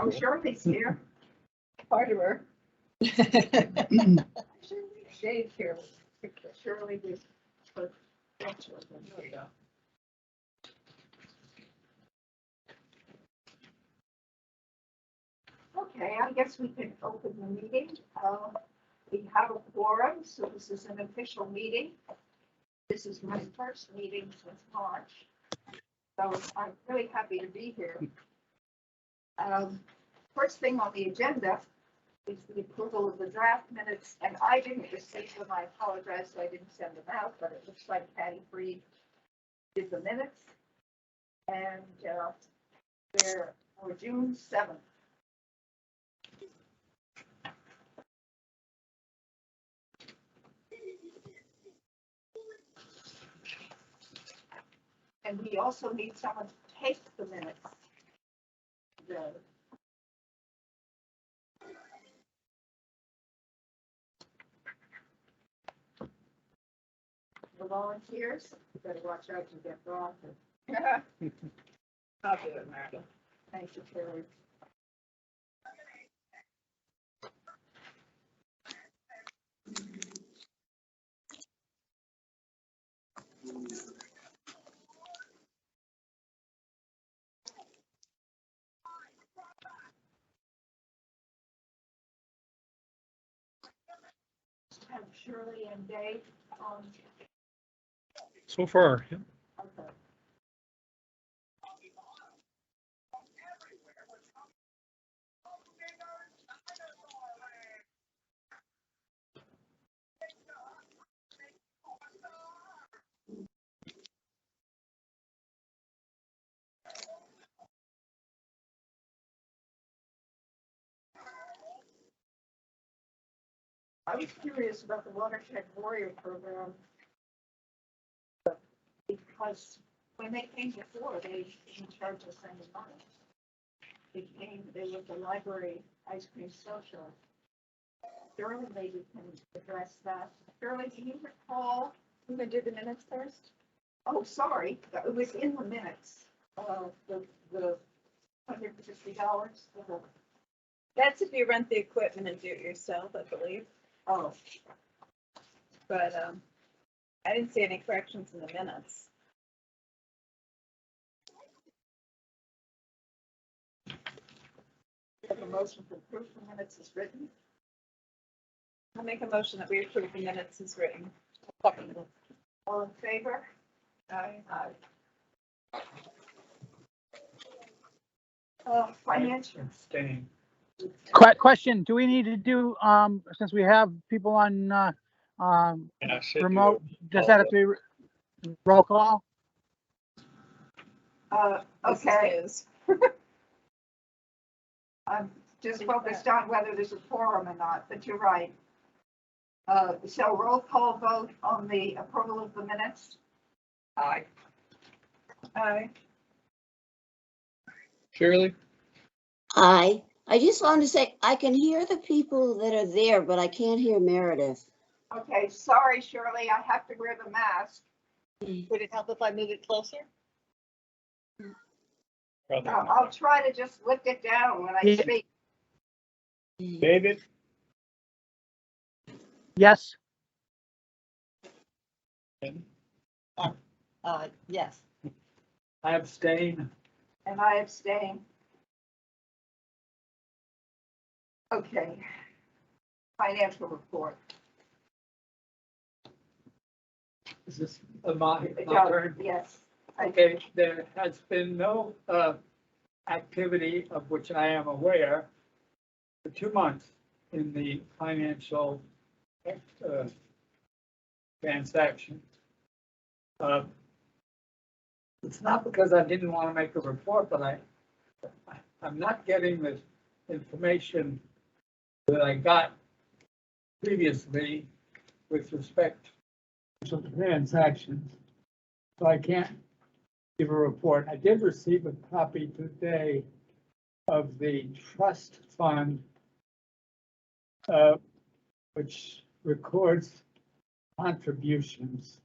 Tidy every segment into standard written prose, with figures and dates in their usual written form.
Oh, Shirley's here. Part of her. Shade here. Shirley was. Okay, I guess we can open the meeting. We have a quorum, so this is an official meeting. This is my first meeting since March, so I'm really happy to be here. First thing on the agenda is the approval of the draft minutes, and I didn't receive them. I apologize, I didn't send them out, but it looks like Patty Freed did the minutes, and they're for June 7th. And we also need someone to take the minutes. The volunteers, you better watch out you get wrong. I'll do it, Meredith. Thank you, Terry. Have Shirley and Dave on. So far, yeah. Okay. I was curious about the Watershed Warrior program because when they came before, they didn't charge us any money. They were the library ice cream social. Shirley maybe can address that. Shirley, do you recall? I'm gonna do the minutes first. Oh, sorry, it was in the minutes. The $150. That's if you rent the equipment and do it yourself, I believe. Oh, But I didn't see any corrections in the minutes. you have a motion to approve the minutes as written. I'll make a motion that we approve the minutes as written. All in favor? Aye. Financial. Staying. Question, do we need to do, since we have people on, And I said, remote, does that have to be roll call? Okay, This is- I'm just focused on whether there's a quorum or not, but you're right. So roll call vote on the approval of the minutes. Aye. Aye. Shirley? I just wanted to say, I can hear the people that are there, but I can't hear Meredith. Okay, sorry, Shirley, I have to wear the mask. Would it help if I move it closer? Probably I'll not. try to just lift it down when I Yeah. speak. David? Yes, Yes. I abstain. And I abstain. Okay. Financial report. Is this my Yeah, turn? yes. Okay, there has been no activity of which I am aware for 2 months in the financial transaction. It's not because I didn't want to make a report, but I'm not getting the information that I got previously with respect to transactions. So I can't give a report. I did receive a copy today of the trust fund, which records contributions.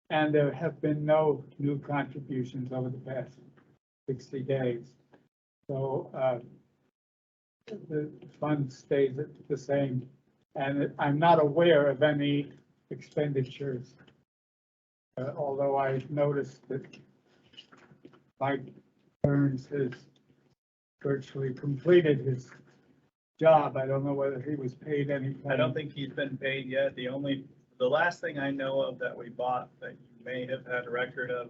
And there have been no new contributions over the past 60 days. So the fund stays at the same. And I'm not aware of any expenditures. Although I noticed that Mike Burns has virtually completed his job. I don't know whether he was paid anything. I don't think he's been paid yet. The last thing I know of that we bought that you may have had a record of,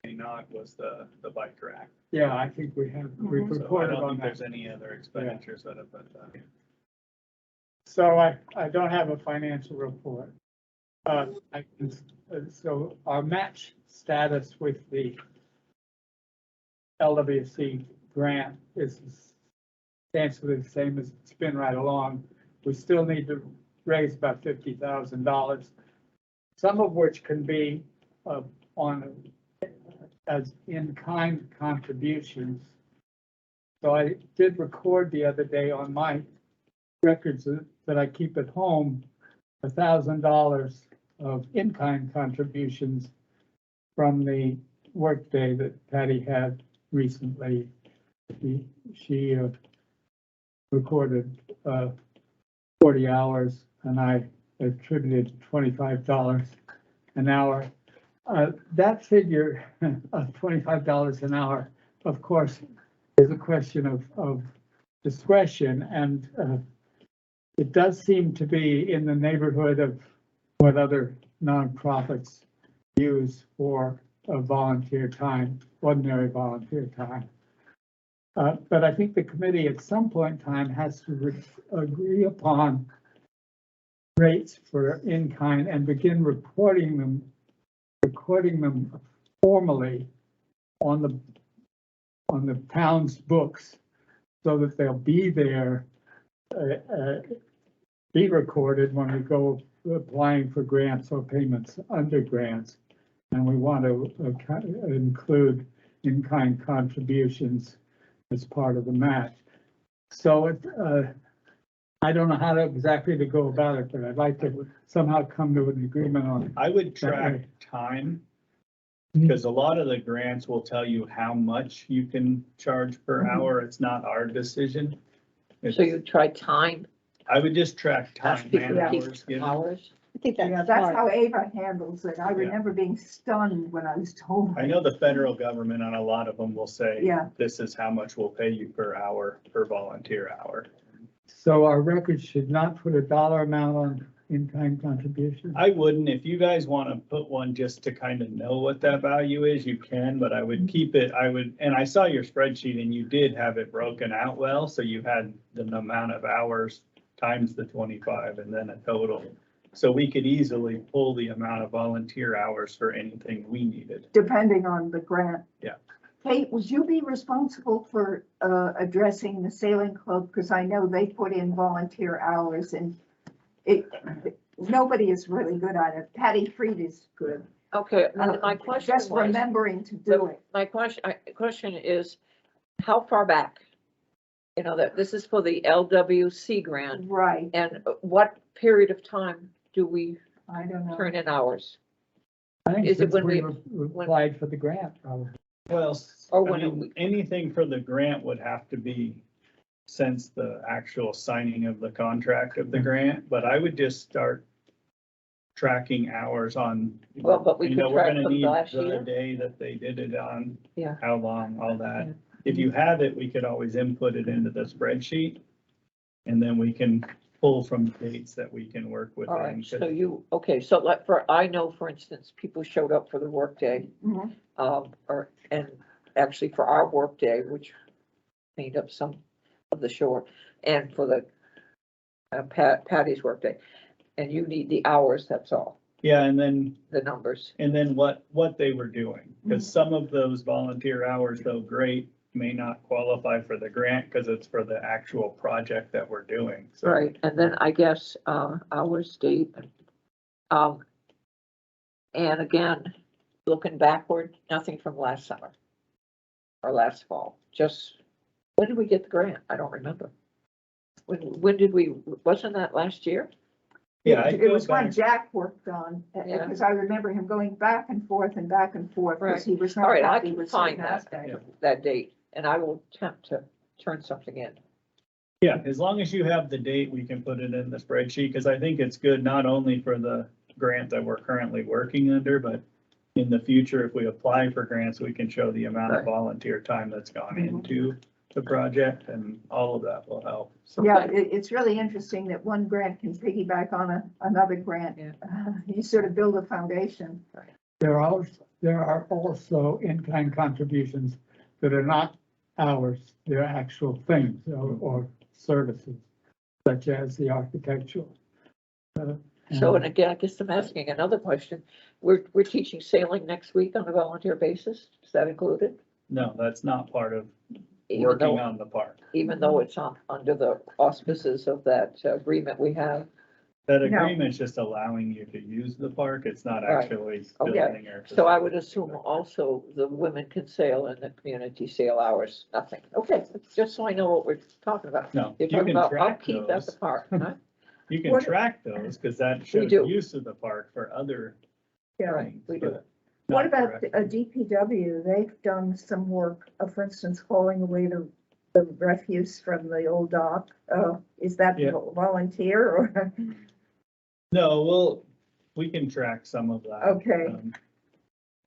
may not, was the bike rack. Yeah, I think we've So I reported don't on think that. there's any other expenditures that have been done. So I don't have a financial report. So our match status with the LWC grant is substantially the same as it's been right along. We still need to raise about $50,000, some of which can be as in-kind contributions. So I did record the other day on my records that I keep at home, $1,000 of in-kind contributions from the workday that Patty had recently. She recorded 40 hours and I attributed $25 an hour. That figure of $25 an hour, of course, is a question of discretion, and it does seem to be in the neighborhood of what other nonprofits use for volunteer time, ordinary volunteer time. But I think the committee at some point in time has to agree upon rates for in-kind and begin recording them formally on the town's books so that they'll be there, be recorded when we go applying for grants or payments under grants. And we want to include in-kind contributions as part of the match. So I don't know how exactly to go about it, but I'd like to somehow come to an agreement on it. I would track time, because a lot of the grants will tell you how much you can charge per hour. It's not our decision. So you try time, I would just track ask time, people man to keep hours given. hours? I think Yeah, that's that's smart. how Ava handles it. I remember being stunned when I was told. I know the federal government on a lot of them will say, Yeah. this is how much we'll pay you per hour, per volunteer hour. So our records should not put a dollar amount on in-kind contributions. I wouldn't, if you guys want to put one just to kind of know what that value is, you can, but I would keep it, and I saw your spreadsheet and you did have it broken out well, so you had the amount of hours times the 25 and then a total. So we could easily pull the amount of volunteer hours for anything we needed. Depending on the grant. Yeah. Kate, would you be responsible for addressing the sailing club? Because I know they put in volunteer hours and nobody is really good at it. Patty Freed is good. Okay, my question Just was, remembering to do it. my question is, how far back? You know, that this is for the LWC grant, Right, and what period of time do we I don't know. turn in hours? I think Is it since when we we- applied for the grant, probably. Well, Or I when it- mean, anything for the grant would have to be since the actual signing of the contract of the grant, but I would just start tracking hours on. Well, but we You could know, we're track gonna from need last the year. day that they did it on. Yeah. How long, all that. Yeah. If you have it, we could always input it into the spreadsheet. And then we can pull from dates that we can work with. All right, so so like I know, for instance, people showed up for the workday, Mhm. and actually for our workday, which cleaned up some of the shore, and for the Patty's workday. And you need the hours, that's all, Yeah, and then the numbers. what they were doing, because some of those volunteer hours, though great, may not qualify for the grant because it's for the actual project that we're doing. So Right, and then I guess, hours, date. And again, looking backward, nothing from last summer. Or last fall, just, when did we get the grant? I don't remember. When did we, wasn't that last year? Yeah, I'd It go was when back. Jack worked on, Yeah. because I remember him going back and forth because he was All not right, I happy can with find certain that, aspects. that date, and I will attempt to turn something in. Yeah, as long as you have the date, we can put it in the spreadsheet, because I think it's good not only for the grant that we're currently working under, but in the future, if we apply for grants, we can show the amount of Right. volunteer time that's gone into the project, and all of that will help. So Yeah, it's really interesting that one grant can piggyback on another grant. Yeah. You sort of build a foundation. There are also in-kind contributions that are not ours, they're actual things or services, such as the architectural. So, and again, I guess I'm asking another question. We're teaching sailing next week on a volunteer basis. Is that included? no, that's not part of Even working though, on the park. even though it's under the auspices of that agreement we have? That No. agreement's just allowing you to use the park. It's not Right. actually Okay. building or. So I would assume also the women can sail and the community sail hours, nothing. Okay, just so I know what we're talking about. No, You're you talking can about track upkeep at the those. park, huh? You can What- track those, because that We shows do. use of the park for other Yeah. things. we do. but What not about direct. a DPW? They've done some work, for instance, hauling away the refuse from the old dock. Is that Yeah. volunteer or? No, we can track some of that. Okay.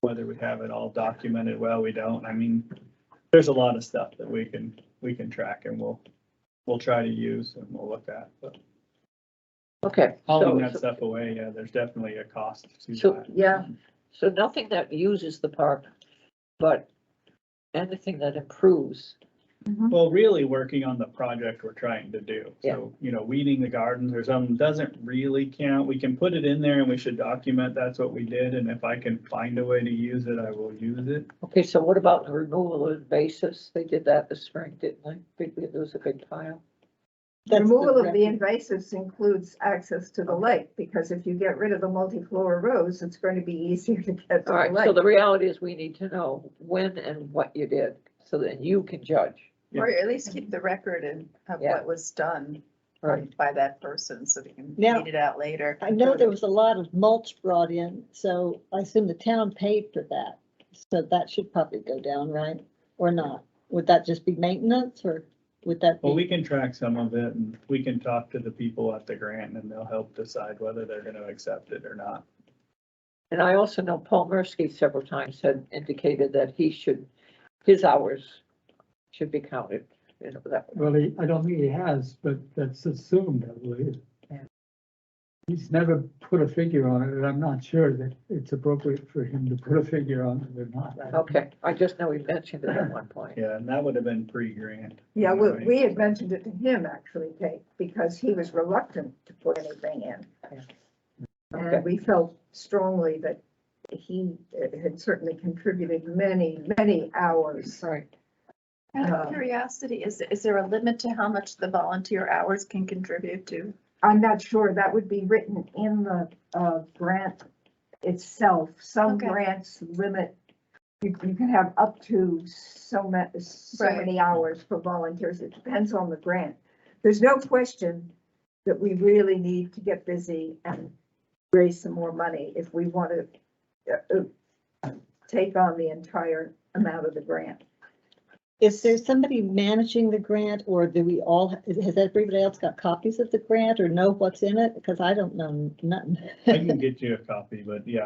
Whether we have it all documented, well, we don't. I mean, there's a lot of stuff that we can track, and we'll try to use and we'll look at, but Okay. hauling so- that stuff away, yeah, there's definitely a cost to So- that. Yeah, So nothing that uses the park, but anything that improves. Well, really working on the project we're trying to do. Yeah. So, weeding the gardens or something doesn't really count. We can put it in there and we should document that's what we did. And if I can find a way to use it, I will use it. Okay, so what about the removal of invasives? They did that this spring, didn't they? There was a big pile. removal of the invasives includes access to the lake, because if you get rid of the multiflora rose, it's going to be easier to get to All the right, so lake. the reality is we need to know when and what you did, so that you can judge. Or at least keep the record of Yeah. what was done Right. by that person, so we can Now- read it out later. I know there was a lot of mulch brought in, so I assume the town paid for that. So that should probably go down, right? Or not? Would that just be maintenance or would that Well, we be? can track some of it and we can talk to the people at the grant and they'll help decide whether they're gonna accept it or not. And I also know Paul Mursky several times had indicated that his hours should be counted, that. Well, I don't think he has, but that's assumed, I believe. Yeah. He's never put a figure on it, and I'm not sure that it's appropriate for him to put a figure on it or not. Okay, I just know he mentioned it at one point. Yeah, and that would have been pre-grant. Yeah, Right. we had mentioned it to him actually, Kate, because he was reluctant to put anything in. Okay. And we felt strongly that he had certainly contributed many, many hours. Right. Out Uh, of curiosity, is there a limit to how much the volunteer hours can contribute to? I'm not sure, that would be written in the grant itself. Some Okay. grants limit, you can have up to so Right. many hours for volunteers. It depends on the grant. There's no question that we really need to get busy and raise some more money if we want to take on the entire amount of the grant. Is there somebody managing the grant or do we all, has everybody else got copies of the grant or know what's in it? Because I don't know nothing. I can get you a copy, but yeah,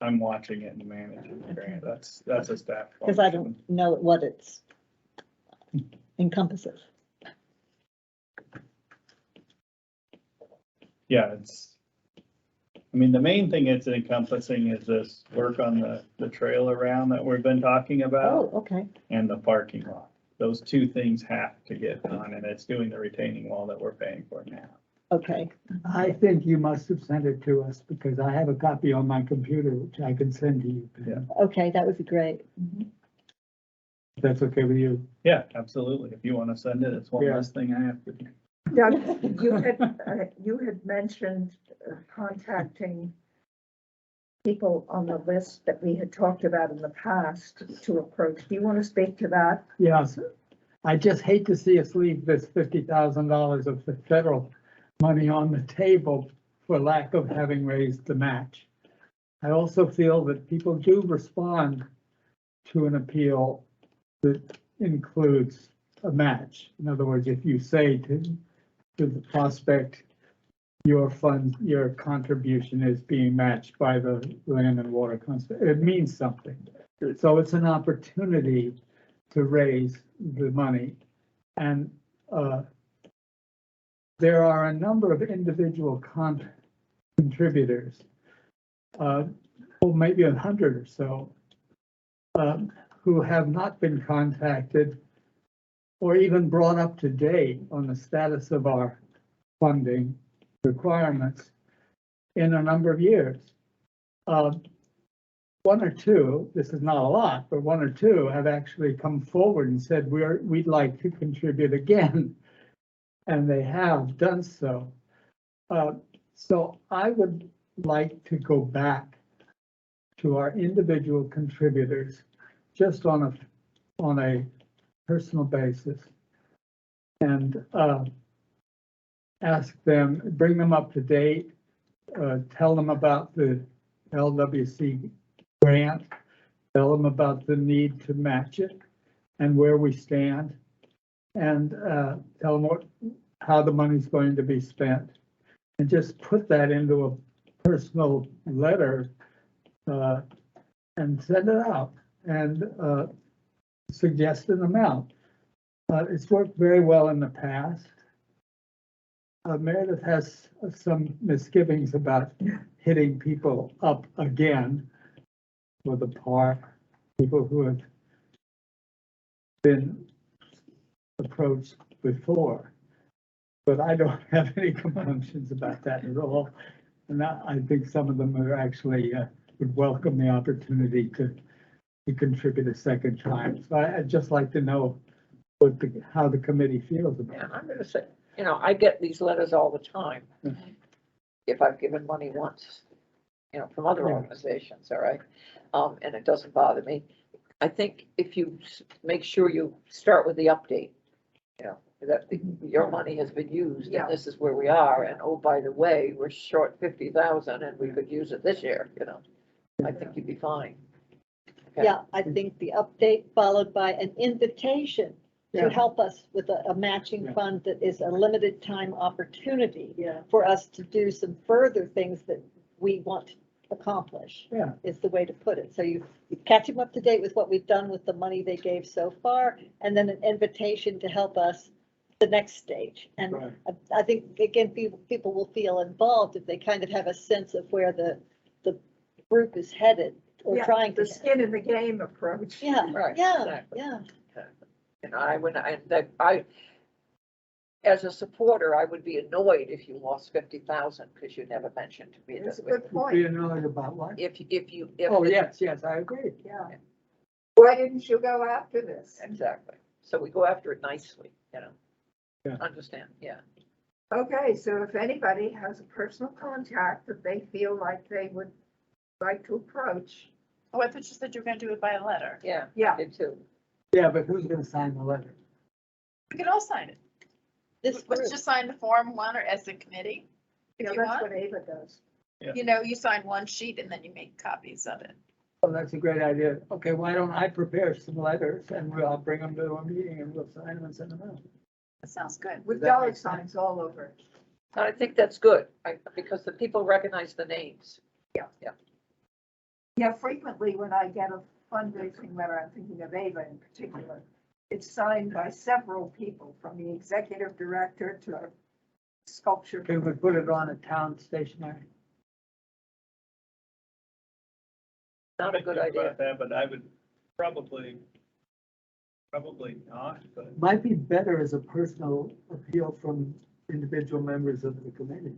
I'm watching it and managing the grant. That's a staff. Because I function. don't know what it's encompasses. Yeah, the main thing it's encompassing is this work on the trail around that we've been talking Oh, about okay. and the parking lot. Those two things have to get done, and it's doing the retaining wall that we're paying for now. Okay. I think you must have sent it to us because I have a copy on my computer, which I can send to you. Yeah. Okay, that would be great. If that's okay with you. Yeah, absolutely. If you want to send it, it's one Yeah. less thing I have to do. Doug, you had mentioned contacting people on the list that we had talked about in the past to approach. Do you want to speak to that? Yes, I just hate to see us leave this $50,000 of the federal money on the table for lack of having raised the match. I also feel that people do respond to an appeal that includes a match. In other words, if you say to the prospect, your fund, your contribution is being matched by the land and water conservation, it means something. So it's an opportunity to raise the money. And there are a number of individual contributors, well, maybe 100 or so, who have not been contacted or even brought up to date on the status of our funding requirements in a number of years. One or two, this is not a lot, but one or two have actually come forward and said, we'd like to contribute again. And they have done so. So I would like to go back to our individual contributors just on a personal basis and ask them, bring them up to date, tell them about the LWC grant, tell them about the need to match it and where we stand, and tell them how the money's going to be spent, and just put that into a personal letter and send it out and suggest an amount. It's worked very well in the past. Meredith has some misgivings about hitting people up again for the park, people who have been approached before. But I don't have any compunctions about that at all. And I think some of them are actually would welcome the opportunity to contribute a second time. So I'd just like to know how the committee feels about it. Yeah, I'm gonna say, I get these letters all the time. If I've given money once, from other Yeah. organizations, all right? And it doesn't bother me. I think if you make sure you start with the update, that your money has been used Yeah. and this is where we are. And oh, by the way, we're short 50,000 and we could use it this year, I think you'd be fine. Okay. Yeah, I think the update followed by an invitation Yeah. to help us with a matching Yeah. fund that is a limited time opportunity Yeah. for us to do some further things that we want to accomplish. Yeah. Is the way to put it. So you catch them up to date with what we've done with the money they gave so far, and then an invitation to help us the next stage. And Right. I think, again, people will feel involved if they kind of have a sense of where the group is headed or Yeah, trying to. the skin in the game approach. Yeah, Right, yeah, exactly. yeah. I, as a supporter, I would be annoyed if you lost 50,000 because you never mentioned me. That's a that good Be point, annoyed about what? If Oh, yes, I agree. yeah. Why didn't you go after this? Exactly. So we go after it nicely, Yeah. Understand, yeah. Okay, so if anybody has a personal contact that they feel like they would like to approach, Oh, I thought you said you were gonna do it by a letter. Yeah, yeah, me too. Yeah, but who's gonna sign the letter? We could all sign it. This Let's group, just sign the form one or as a committee. yeah, If you that's want, what Ava does. you sign one sheet and then you make copies of it. Oh, that's a great idea. Okay, why don't I prepare some letters and I'll bring them to a meeting and we'll sign them and send them out. That sounds good. With That dollar makes sense. signs all over. I think that's good, because the people recognize the names. Yeah, frequently when I get a fundraising letter, I'm thinking of Ava in particular, it's signed by several people, from the executive director to a sculpture. Can we put it on a town stationery? Not a good Think about idea. that, but I would probably not, but Might be better as a personal appeal from individual members of the committee.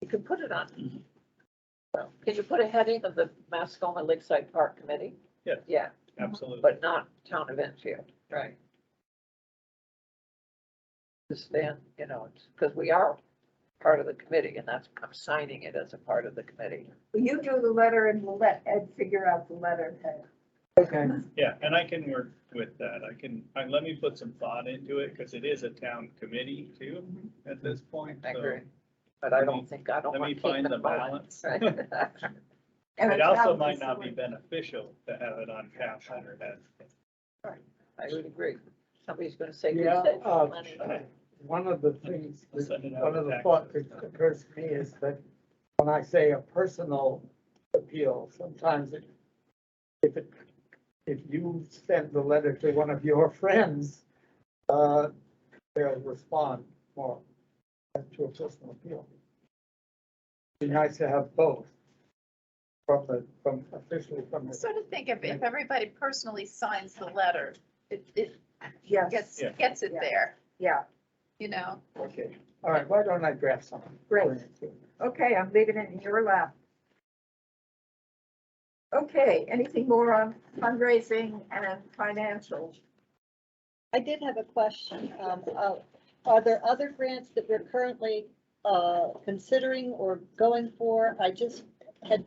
You can put it on. Well, can you put a heading of the Mascoma Lakeside Park Committee? Yes. Yeah, absolutely. but not Town of Enfield, right? Just then, it's because we are part of the committee and I'm signing it as a part of the committee. You do the letter and we'll let Ed figure out the letterhead. Okay. Yeah, and I can work with that. Let me put some thought into it, because it is a town committee too, at this point. I so agree. But I don't let want me to find keep the them going. balance. Right. And It the also town might is not the be one- beneficial to have it on cash letterhead. I would agree. Somebody's gonna say, good Yeah, save money. one of the things, We'll send it out one of with the taxes. thoughts that occurs to me is that when I say a personal appeal, sometimes if you send the letter to one of your friends, they'll respond more to a personal appeal. Be nice to have both from officially from I the. sort of think if everybody personally signs the letter, it Yes, Yeah. gets it Yeah. there, yeah, you know? Okay, all right, why don't I draft something? Great. okay, I'm leaving it in your lap. Okay, anything more on fundraising and financials? I did have a question. Are there other grants that we're currently considering or going for? I just had,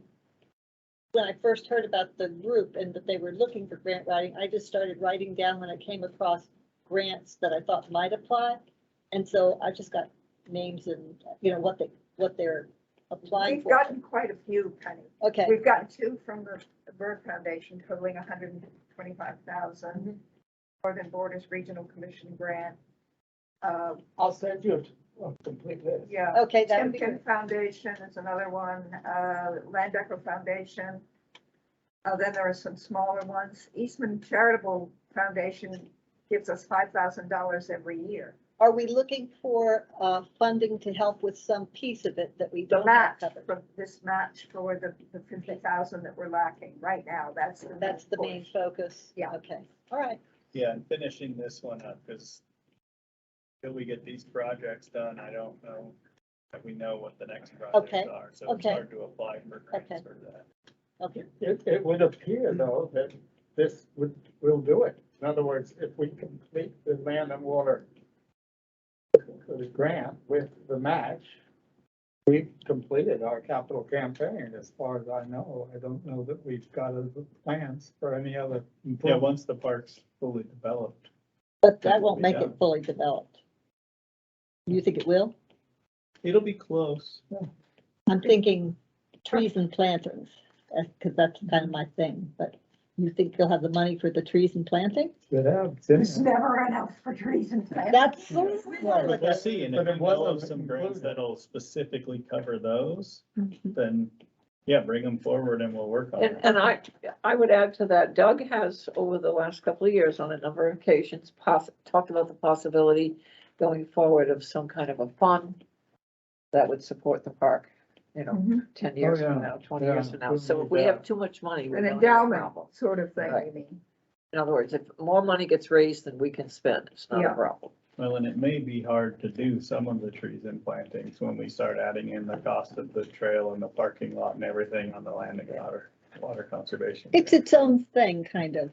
when I first heard about the group and that they were looking for grant writing, I just started writing down when I came across grants that I thought might apply. And so I just got names and, you know, what they're applying We've for. gotten quite a few, Penny. Okay, We've gotten two from the Bird Foundation totaling $125,000. Northern Borders Regional Commission grant. I'll send you a complete list. Yeah. okay, that would be Timken good. Foundation is another one, Land Echo Foundation. Then there are some smaller ones. Eastman Charitable Foundation gives us $5,000 every year. Are we looking for funding to help with some piece of it that we The don't have match, covered? for this match for the 50,000 that we're lacking right now, that's That's the main push. focus? Yeah. Okay, all right. Yeah, and finishing this one up, because until we get these projects done, I don't know that we know what the next Okay, projects are, so it's okay. hard to apply for grants Okay. for that. Okay, It would appear though that this will do it. In other words, if we complete the land and water the grant with the match, we've completed our capital campaign as far as I know. I don't know that we've got other plans for any other. Yeah, improvements. once the park's fully developed. but That that will won't be make done. it fully developed. You think it will? It'll be close. I'm thinking trees and plantings, because that's kind of my thing, but you think you'll have the money for the trees and planting? Yeah, There's never enough for trees and plants. That's. But we'll see, and But if it you know of wasn't some grants included. that'll specifically cover those, Mhm. then, yeah, bring them forward and we'll work on it. And I would add to that, Doug has, over the last couple of years, on a number of occasions, talked about the possibility going forward of some kind of a fund that would support the park, you know, Mhm. 10 years from yeah, now, 20 yeah, years from now. we So need if we have that. too much money, we're An gonna have a endowment problem. sort of thing, Right. I mean. In other words, if more money gets raised than we can spend, it's not Yeah. a problem. Well, and it may be hard to do some of the trees and plantings when we start adding in the cost of the trail and the parking lot and everything on the land and water conservation. It's its own thing, kind of.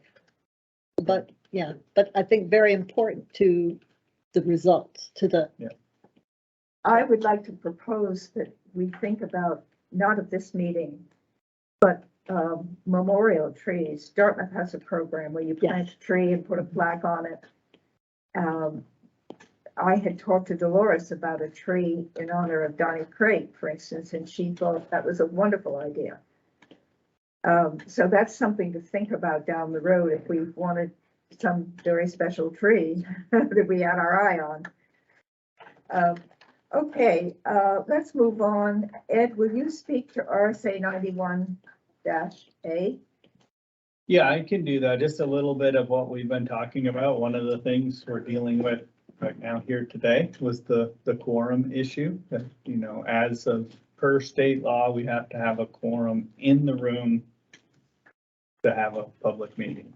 But, yeah, but I think very important to the results, to the, I would like to propose that we think about, not at this meeting, but memorial trees. Dartmouth has a program where you plant a tree and put a plaque on it. I had talked to Dolores about a tree in honor of Donnie Craig, for instance, and she thought that was a wonderful idea. So that's something to think about down the road if we wanted some very special tree that we had our eye on. Okay, let's move on. Ed, will you speak to RSA 91-A? Yeah, I can do that. Just a little bit of what we've been talking about. One of the things we're dealing with right now here today was the quorum issue. That, you know, as of per state law, we have to have a quorum in the room to have a public meeting.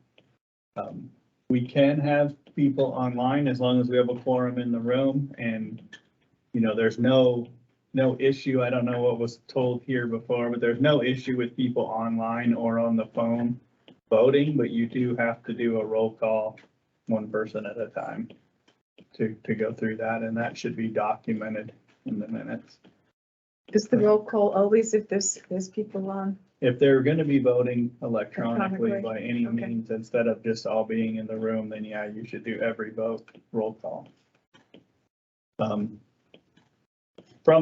We can have people online as long as we have a quorum in the room, and, you know, there's no issue. I don't know what was told here before, but there's no issue with people online or on the phone voting, but you do have to do a roll call, one person at a time to go through that, and that should be documented in the minutes. Is the roll call always if there's people on? If they're gonna be voting electronically Electronically, by any okay. means, instead of just all being in the room, then yeah, you should do every vote roll call. From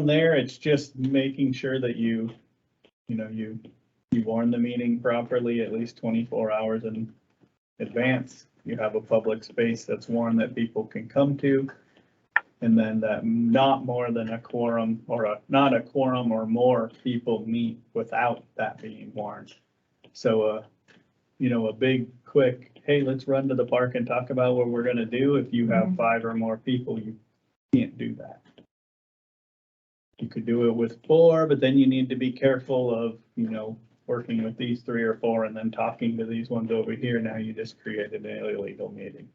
there, it's just making sure that you warn the meeting properly, at least 24 hours in advance. you have a public space that's warm that people can come to. And then that not more than a quorum not a quorum or more people meet without that being warned. So, a big, quick, hey, let's run to the park and talk about what we're gonna do. If you have 5 or more people, you can't do that. You could do it with 4, but then you need to be careful of, working with these 3 or 4 and then talking to these ones over here. Now you just created an illegal meeting.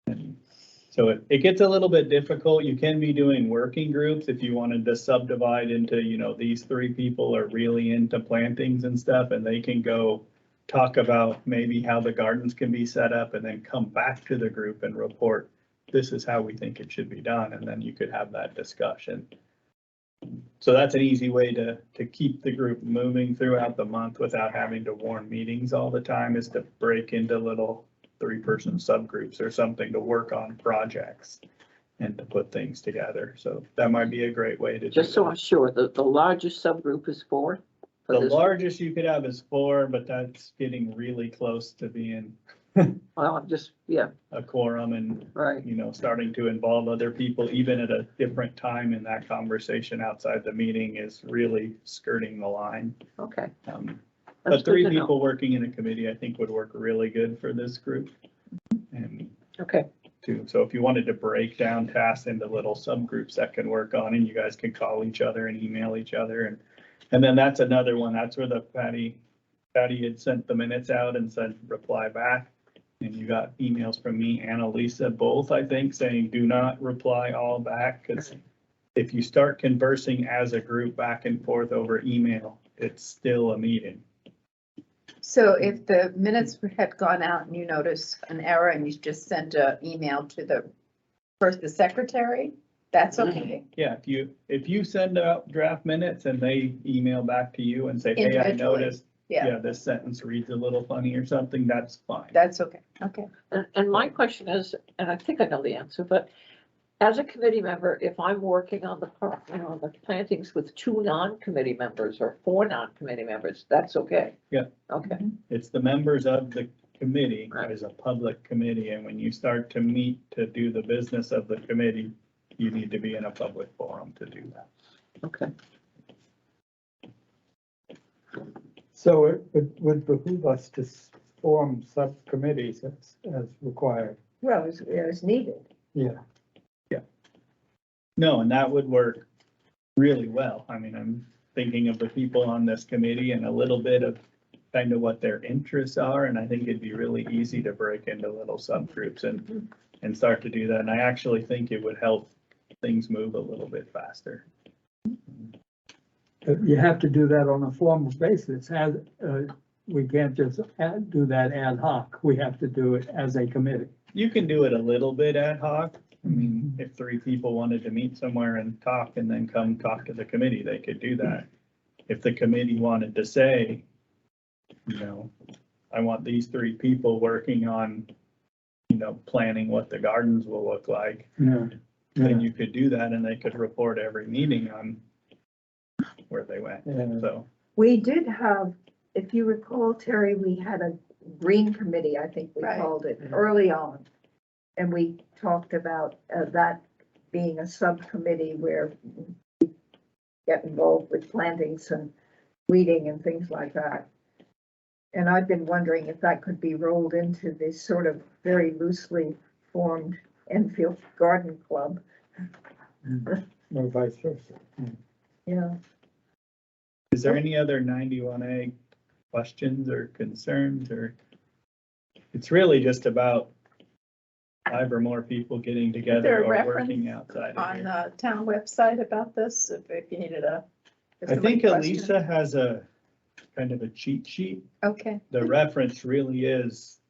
And so it gets a little bit difficult. You can be doing working groups if you wanted to subdivide into, these 3 people are really into plantings and stuff, and they can go talk about maybe how the gardens can be set up and then come back to the group and report, this is how we think it should be done. And then you could have that discussion. So that's an easy way to keep the group moving throughout the month without having to warn meetings all the time, is to break into little 3-person subgroups or something to work on projects and to put things together. So that might be a great way to Just so I'm sure, the largest subgroup is 4? for The this? largest you could have is 4, but that's getting really close to being Well, I'm just, yeah, a quorum and, right. starting to involve other people, even at a different time in that conversation outside the meeting, is really skirting the line. Okay. But That's good 3 to know. people working in a committee, I think would work really good for this group. And Okay, so if you wanted to break down tasks into little subgroups that can work on, and you guys can call each other and email each other. And then that's another one. That's where the Patty had sent the minutes out and said, reply back. And you got emails from me and Elisa, both, I think, saying, do not reply all back. Because if you start conversing as a group back and forth over email, it's still a meeting. So if the minutes had gone out and you notice an error and you just sent an email to the secretary, that's okay. Yeah, if you send out draft minutes and they email back to you and say, hey, I Individually, noticed, Yeah, this sentence reads a little funny or something, that's fine. that's okay. Okay. and my question is, and I think I know the answer, but as a committee member, if I'm working on the plantings with 2 non-committee members or 4 non-committee members, that's okay? Yeah. Okay, It's the members of the committee Right. as a public committee, and when you start to meet to do the business of the committee, you need to be in a public forum to do that. okay. So it would behoove us to form subcommittees as required. Well, as needed. Yeah. No, and that would work really well. I mean, I'm thinking of the people on this committee and a little bit of kind of what their interests are, and I think it'd be really easy to break into little subgroups and start to do that. And I actually think it would help things move a little bit faster. You have to do that on a formal basis. We can't just do that ad hoc. We have to do it as a committee. You can do it a little bit ad hoc. I mean, if 3 people wanted to meet somewhere and talk and then come talk to the committee, they could do that. If the committee wanted to say, I want these 3 people working on, planning what the gardens will look like, Yeah. then you could do that and they could report every meeting on where they went. Yeah. So, We did have, if you recall, Terry, we had a green committee, I think we Right. called it, early on. And we talked about that being a subcommittee where we get involved with plantings and weeding and things like that. And I've been wondering if that could be rolled into this sort of very loosely formed Enfield Garden Club. Or vice versa. Yeah. is there any other 91A questions or concerns, or? It's really just about 5 or more people getting there together a or reference working outside of On here. the town website about this, if you needed if I somebody think questioned. Elisa has a kind of a cheat sheet. Okay. The reference really is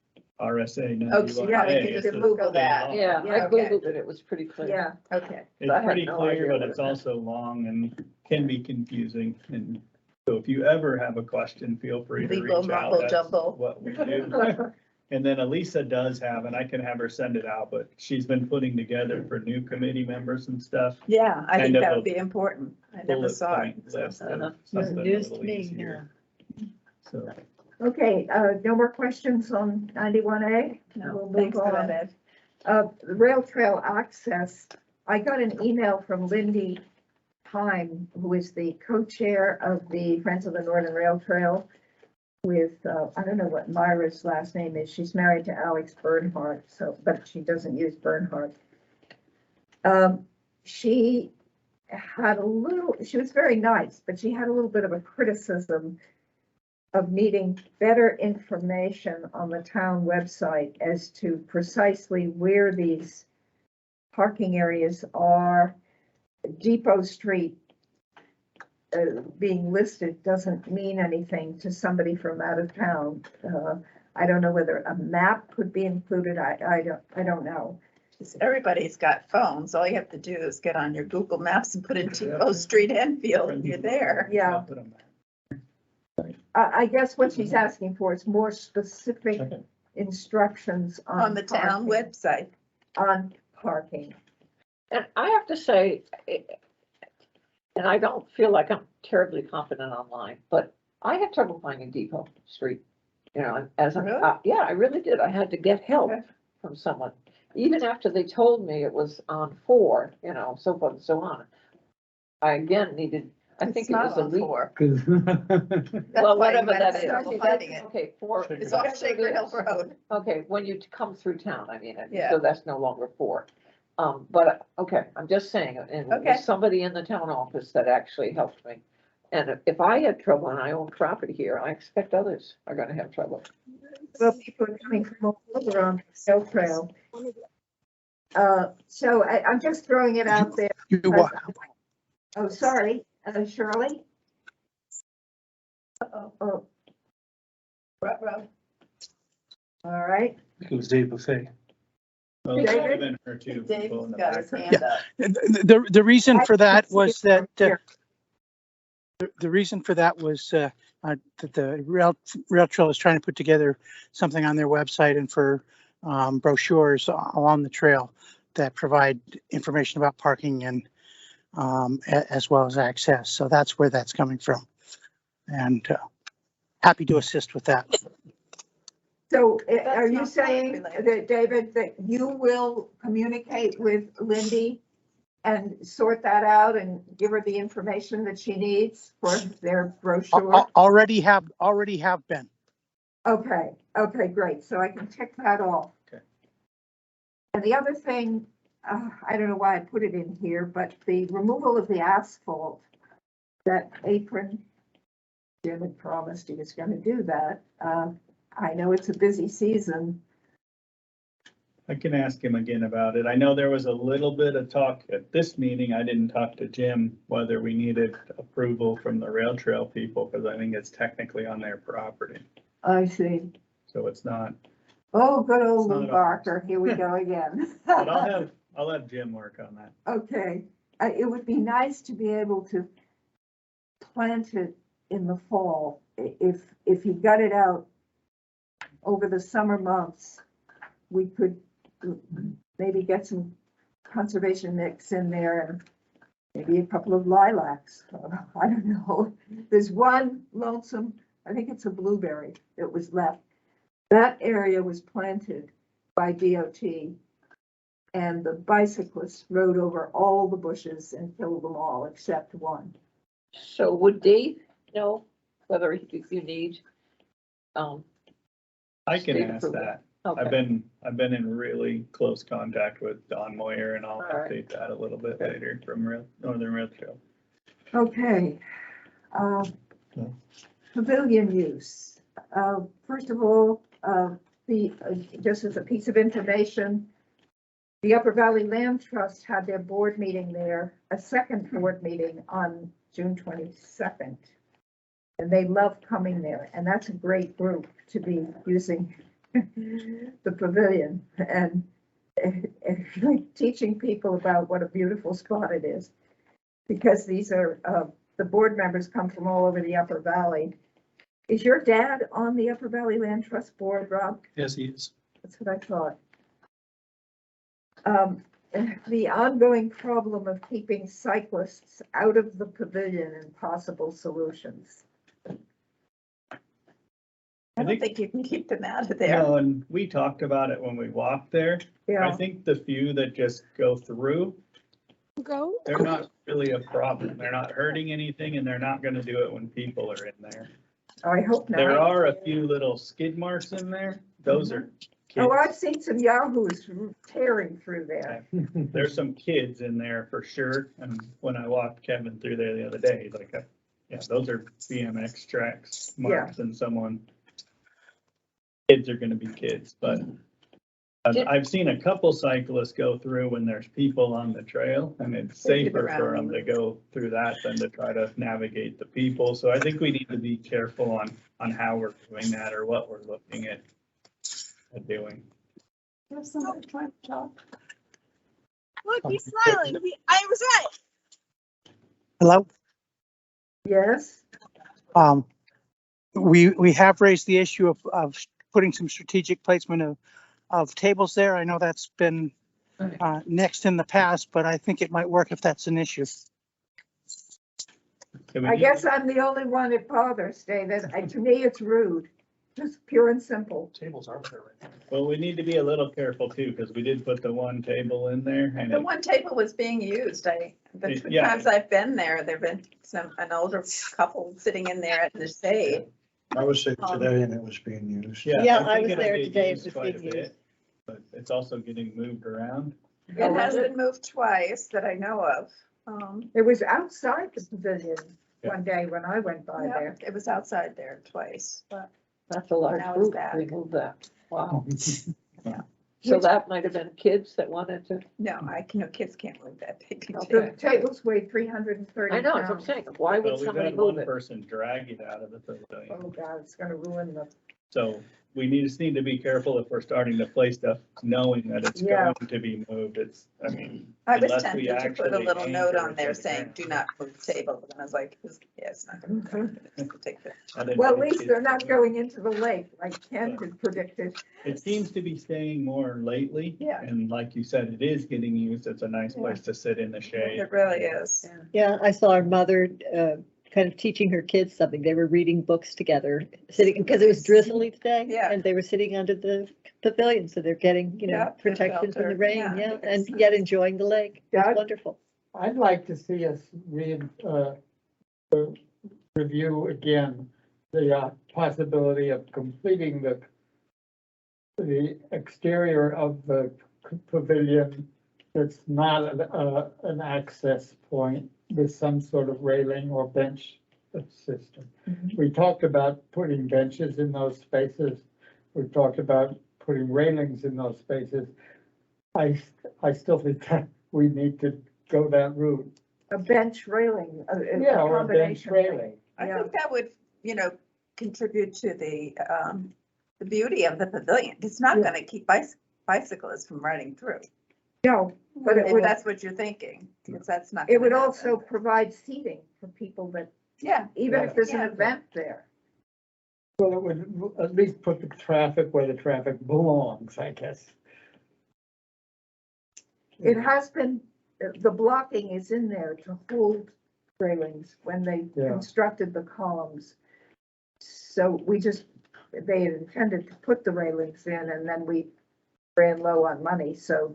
RSA Oh, so yeah, 91A. they can It's just a Google state that. law. Yeah, Yeah, I okay. Googled it, it was pretty clear. Yeah. Okay. It's I had pretty no clear, idea but what it's it meant. also long and can be confusing. And so if you ever have a question, feel free to Legal reach out. mumbo That's jumbo. what we do. And then Elisa does have, and I can have her send it out, but she's been putting together for new committee members and stuff. Yeah, I Kind think of that a would be important. I never bullet saw it. point so. list of Uh-huh. something a News to little me, easier. So, Okay, no more questions on 91A? No, We'll move thanks for on. that, Ed. The rail trail access, I got an email from Lindy Heim, who is the co-chair of the Friends of the Northern Rail Trail with, I don't know what Myra's last name is. She's married to Alex Bernhardt, so, but she doesn't use Bernhardt. She had a little, she was very nice, but she had a little bit of a criticism of needing better information on the town website as to precisely where these parking areas are. Depot Street being listed doesn't mean anything to somebody from out of town. I don't know whether a map could be included. I don't know. Everybody's got phones. All you have to do is get on your Google Maps and put in Depot Street Enfield and you're there. Yeah. I guess what she's asking for is more specific instructions On the town parking, website. on parking. And I have to say, and I don't feel like I'm terribly confident online, but I had trouble finding Depot Street. You know, as a, Really? yeah, I really did. I had to get help Okay. from someone, even after they told me it was on 4, you know, so forth and so on. I again needed, I It's think it not was a on leak. 4. Cause That's Well, why you whatever might have that is. trouble finding it. Okay, 4. It's off Shaker Hill Road. Okay, when you come through town, I mean, Yeah. so that's no longer 4. But, okay, I'm just saying, and it Okay. was somebody in the town office that actually helped me. And if I had trouble and I own property here, I expect others are gonna have trouble. Well, people are coming from all over on the Sail Trail. So I'm just throwing it out there. Oh, sorry, Shirley? Oh, Ruh-roh. all right. it was Dave Buffet. Well, David? there's been her two people Dave's in the got his background. hand up. The reason for that I was see it that, here. the reason for that was, that the rail trail is trying to put together something on their website and for, brochures along the trail that provide information about parking and, as well as access. So that's where that's coming from. And, happy to assist with that. So That's are you not saying related. that, David, that you will communicate with Lindy and sort that out and give her the information that she needs for their brochure? Already have been. Okay, great. So I can check that off. Okay. And the other thing, I don't know why I put it in here, but the removal of the asphalt, that apron, Jim had promised he was going to do that. I know it's a busy season. I can ask him again about it. I know there was a little bit of talk at this meeting. I didn't talk to Jim whether we needed approval from the rail trail people, because I think it's technically on their property. I see. So it's not, Oh, good old It's Lou not Barker. Here we go again. but I'll have Jim work on that. Okay, it would be nice to be able to plant it in the fall. If you got it out over the summer months, we could maybe get some conservation mix in there and maybe a couple of lilacs. I don't know. There's one lonesome, I think it's a blueberry that was left. That area was planted by DOT. And the bicyclists rode over all the bushes and killed them all except one. So would Dave know whether you need, I can State ask approval. that. okay. I've been in really close contact with Don Moyer, and I'll All right. update that a little bit later from Northern Rail Trail. Okay. Pavilion use. First of all, just as a piece of information, the Upper Valley Land Trust had their board meeting there, a second board meeting on June 22nd. And they love coming there, and that's a great group to be using the pavilion and like teaching people about what a beautiful spot it is. Because these are, the board members come from all over the Upper Valley. Is your dad on the Upper Valley Land Trust Board, Rob? Yes, he is. That's what I thought. The ongoing problem of keeping cyclists out of the pavilion and possible solutions. I I don't think, think you can keep them out of there. no, and we talked about it when we walked there. I Yeah, think the few that just go through, Go. they're not really a problem. They're not hurting anything and they're not gonna do it when people are in there. I hope There not. are a few little skid marks in there. Those are Oh, I've kids. seen some yahoos tearing through there. There's some kids in there for sure. And when I walked Kevin through there the other day, he's like, yeah, those are BMX tracks marks and someone. Kids are gonna be kids, but I've seen a couple cyclists go through when there's people on the trail and it's They get safer for around. them to go through that than to try to navigate the people. So I think we need to be careful on how we're doing that or what we're looking at doing. There's somebody trying to talk. Look, he's smiling. I was right. Hello? Yes, We have raised the issue of putting some strategic placement of tables there. I know that's been next in the past, but I think it might work if that's an issue. So we I need- guess I'm the only one it bothers, David. To me, it's rude, just pure and simple. Tables are there right now. Well, we need to be a little careful too, because we did put the one table in there and The one table was being used. The two Yeah. times I've been there, there've been an older couple sitting in there at the shade. I was there today and it was being used. Yeah, I think was it'll there get today, it used was quite a being bit, but it's also getting moved around. It has been moved twice that I know of. It was outside the pavilion one day when I went by Yeah, there. it was outside there twice, but That's a large Now it's group, back. we moved that, wow. Yeah. So that might have been kids that wanted to, no, kids can't move that big. Okay. The tables weigh 330 I know, that's what I'm pounds. saying, why Well, would we've somebody had move one it? person drag it out of the pavilion. Oh, God, it's gonna ruin the, So we just need to be careful if we're starting to play stuff, knowing that it's Yeah. going to be moved. I was unless we tempted to put a actually little note anchor on it there to the saying, ground. do not move table, and I was like, yeah, it's not gonna. Take the- I didn't well, at think least it- they're not going into the lake like Ken had predicted. It seems to be staying more lately. Yeah. And like you said, it is getting used. It's a nice Yeah. place to sit in the shade. It really is. Yeah, I saw our mother kind of teaching her kids something. They were reading books together, sitting, because it was drizzly today. Yeah. And they were sitting under the pavilion, so they're getting, Yeah, the protection from the shelter. rain, Yeah, I yeah, think and it's yet nice. enjoying the lake. Yeah. It's wonderful. I'd like to see us review again the possibility of completing the exterior of the pavilion that's not an access point with some sort of railing or bench system. We talked about putting benches in those spaces. We talked about putting railings in those spaces. I still think that we need to go that route. A bench railing, a Yeah, or a bench combination. railing. I Yeah. think that would, contribute to the beauty of the pavilion. It's not Yeah. gonna keep bicyclists from riding through. No, but it If would, that's what you're thinking, because that's not. it gonna would happen. also provide seating for people that, Yeah. even if there's an Yeah. event there. Well, it would at least put the traffic where the traffic belongs, I guess. It has been, the blocking is in there to hold railings when they Yeah. constructed the columns. So they had intended to put the railings in and then we ran low on money, so